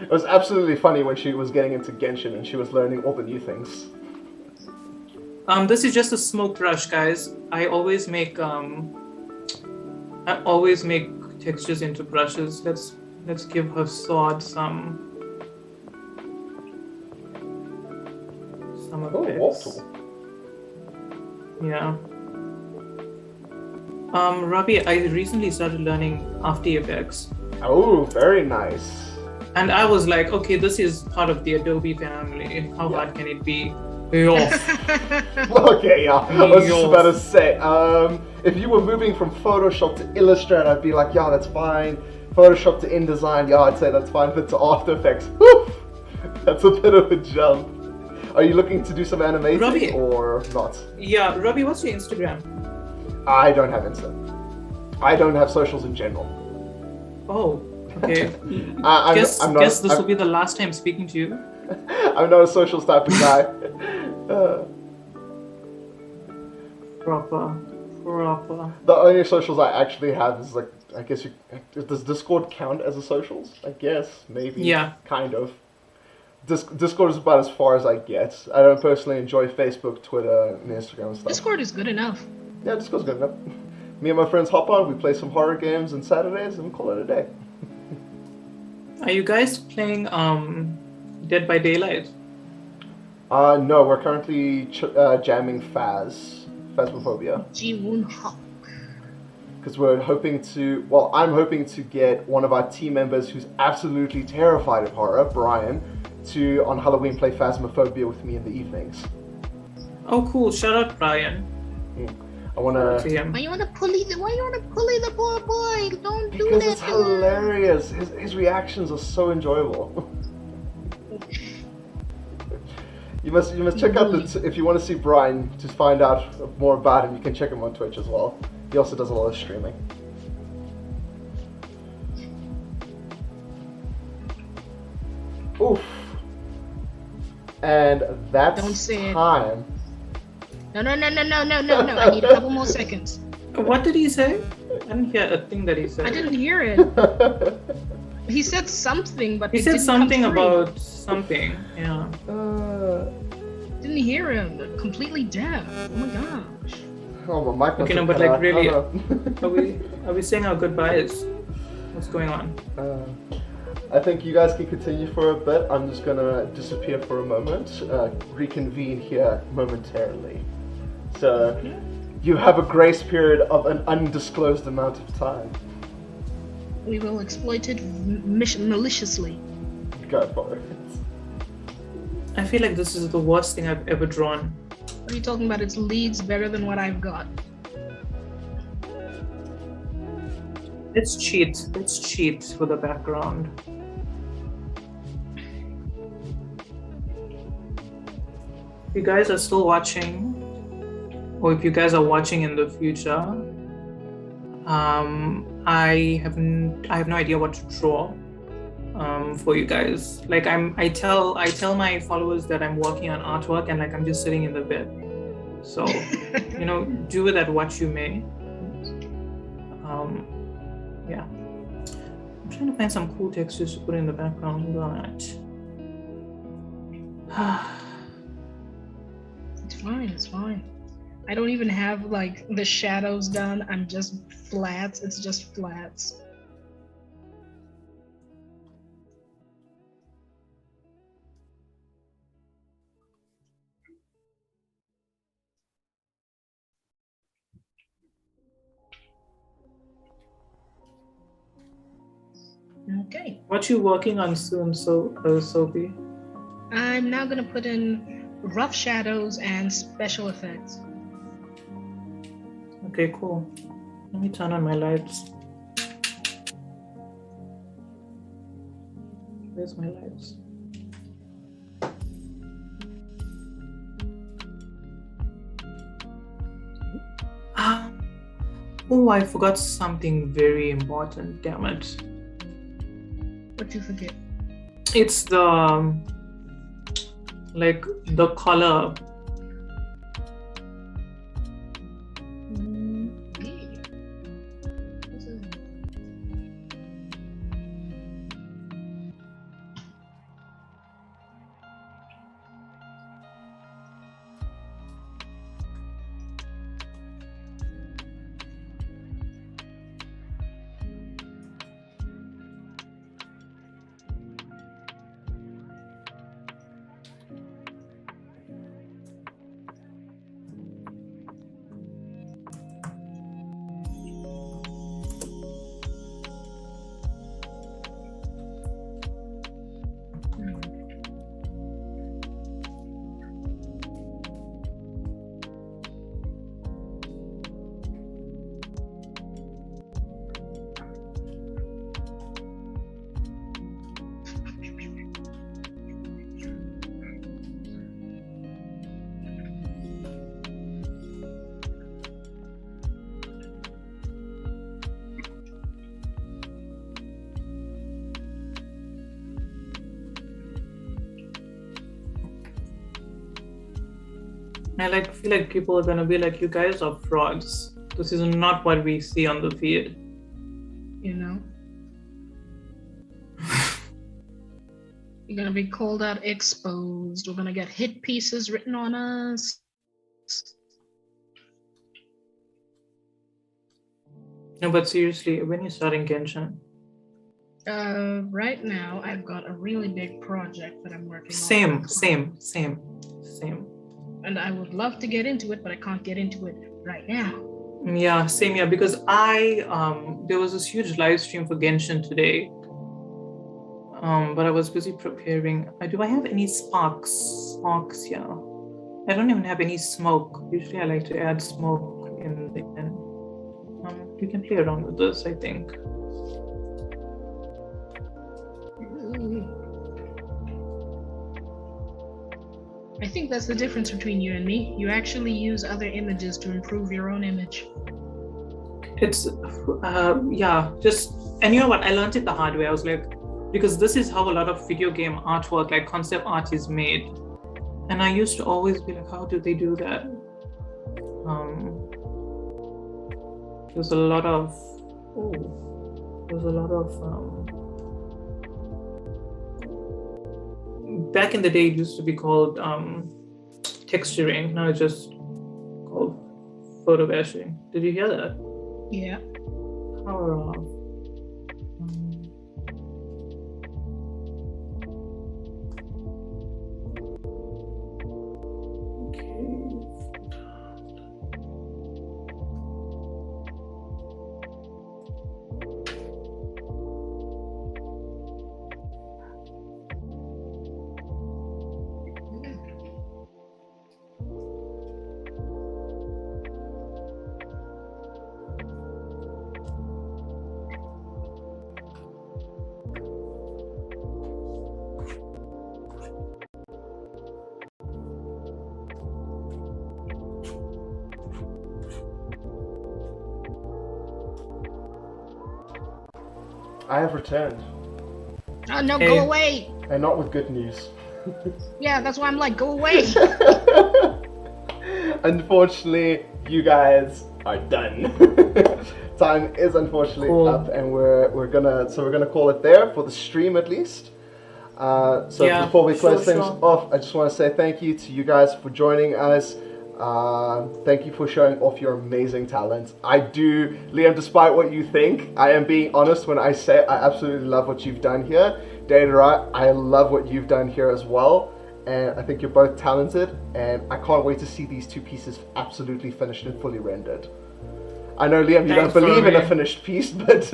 It was absolutely funny when she was getting into Genshin and she was learning all the new things. This is just a smoke brush, guys. I always make textures into brushes. Let's give her sword some Oh, warp effects. tool. Yeah. Robbie, I recently started learning After Effects. Oh, very nice. And I was like, okay, this is part of the Adobe family. How hard can it be? Yo. Okay, yeah. I was just about to say, if you were moving from Photoshop to Illustrator, I'd be like, yeah, that's fine. Photoshop to InDesign, yeah, I'd say that's fine. But to After Effects, whew, that's a bit of a jump. Are you looking to do some animating Robbie. or not? Yeah, Robbie, what's your Instagram? I don't have Insta. I don't have socials in general. Oh, okay. I'm guess not- this I'm- will be the last time speaking to you. I'm not a socials type of guy. Proper. The only socials I actually have is like, I guess does Discord count as a socials? I guess, maybe. Yeah. Kind of. Discord is about as far as I get. I don't personally enjoy Facebook, Twitter, and Instagram and stuff. Discord is good enough. Yeah, Discord's good enough. Me and my friends hop on, we play some horror games on Saturdays, and we call it a day. Are you guys playing Dead by Daylight? No, we're currently jamming Phasmophobia. Ji-woon Hawk. Because we're hoping to, well, I'm hoping to get one of our team members who's absolutely terrified of horror, Brian, to, on Halloween, play Phasmophobia with me in the evenings. Oh, cool. Shout out Brian. I want To to, him. Why you wanna bully the poor boy? Don't do because that it's to him. hilarious. His reactions are so enjoyable. You must check out if you want to see Brian, to find out more about him, you can check him on Twitch as well. He also does a lot of streaming. Oof. And that's Don't say it. time. No. I need a couple more seconds. What did he say? I didn't hear a thing that he said. I didn't hear it. He said something, but He it said didn't come something through. about something. Yeah. Didn't hear him. Completely deaf. Oh my gosh. Oh, my mic. Okay, no, but like really, are we saying our goodbyes? What's going on? I think you guys can continue for a bit. I'm just gonna disappear for a moment, reconvene here momentarily. So, You have a grace period of an undisclosed amount of time. We will exploit it maliciously. Go for it. I feel like this is the worst thing I've ever drawn. What are you talking about? It's leads better than what I've got. Let's cheat. Let's cheat for the background. If you guys are still watching, or if you guys are watching in the future, I have no idea what to draw for you guys. Like I tell my followers that I'm working on artwork and like I'm just sitting in the bed. So do with that what you may. Yeah. I'm trying to find some cool textures to put in the background, but It's fine. I don't even have like the shadows done. I'm just flats. It's just flats. Okay. What you working on soon, Sophie? I'm now gonna put in rough shadows and special effects. Okay, cool. Let me turn on my lights. Where's my lights? Oh, I forgot something very important. Damn it. What'd you forget? It's the color. I feel like people are gonna be like, you guys are frauds. This is not what we see on the feed. You're gonna be called out, exposed. We're gonna get hit pieces written on us. No, but seriously, when you starting Genshin? Right now I've got a really big project that I'm working on. Same. And I would love to get into it, but I can't get into it right now. Yeah, same. Yeah, because there was this huge live stream for Genshin today. But I was busy preparing. Do I have any sparks? Sparks, yeah. I don't even have any smoke. Usually I like to add smoke in the end. You can play around with this, I think. I think that's the difference between you and me. You actually use other images to improve your own image. It's, and you know what? I learned it the hard way. I was like, because this is how a lot of video game artwork, like concept art, is made. And I used to always be like, how do they do that? There's a lot of back in the day, it used to be called texturing. Now it's just called photo bashing. Did you hear that? Yeah. Power off. I have returned, Oh no, Hey. go away. and not with good news. Yeah, that's why I'm like, go away. Unfortunately, you guys are done. Time is unfortunately Cool. up, and we're gonna call it there for the stream at least. So Yeah, before we close sure, things sure. off, I just want to say thank you to you guys for joining us. Thank you for showing off your amazing talent. I do, Liam, despite what you think, I am being honest when I say I absolutely love what you've done here. Dadirai, I love what you've done here as well. And I think you're both talented, and I can't wait to see these two pieces absolutely finished and fully rendered. I know, Liam, you Thanks, don't believe in a Robbie. finished piece, but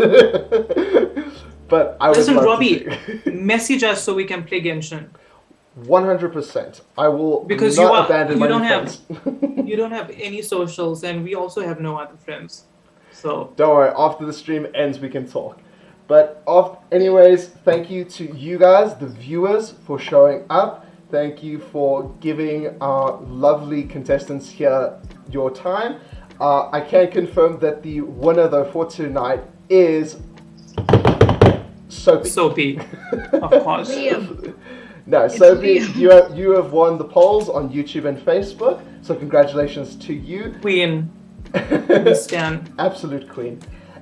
but I would Listen, love Robbie, to. message us so we can play Genshin. 100%. I will Because not abandon my you don't new have friends. you don't have any socials, and we also have no other friends. So Don't worry, after the stream ends, we can talk. But anyways, thank you to you guys, the viewers, for showing up. Thank you for giving our lovely contestants here your time. I can confirm that the winner, though, for tonight is Soapy. Soapy, of course. Liam. No, It's Soapy, Liam. you have won the polls on YouTube and Facebook, so congratulations to you. Queen, we stand. Absolute queen.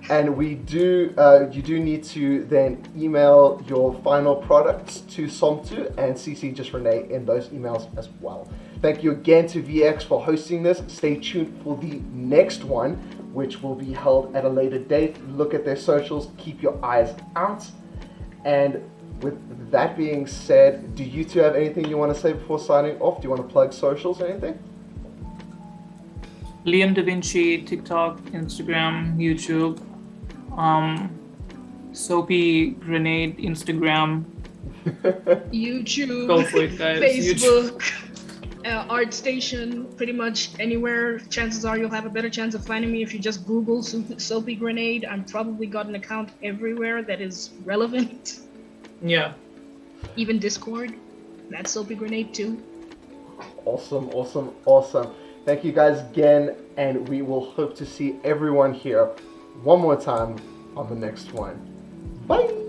And we do, you do need to then email your final products to Somtu and CC just Renee in those emails as well. Thank you again to VX for hosting this. Stay tuned for the next one, which will be held at a later date. Look at their socials, keep your eyes out. And with that being said, do you two have anything you want to say before signing off? Do you want to plug socials or anything? Liam Da Vinci, TikTok, Instagram, YouTube. Soapy Grenade, Instagram. YouTube, Go for it, guys. Facebook, ArtStation, pretty much anywhere. Chances are you'll have a better chance of finding me if you just Google Soapy Grenade. I'm probably got an account everywhere that is relevant. Yeah. Even Discord. That's Soapy Grenade too. Awesome, awesome, awesome. Thank you guys again, and we will hope to see everyone here one more time on the next one. Bye!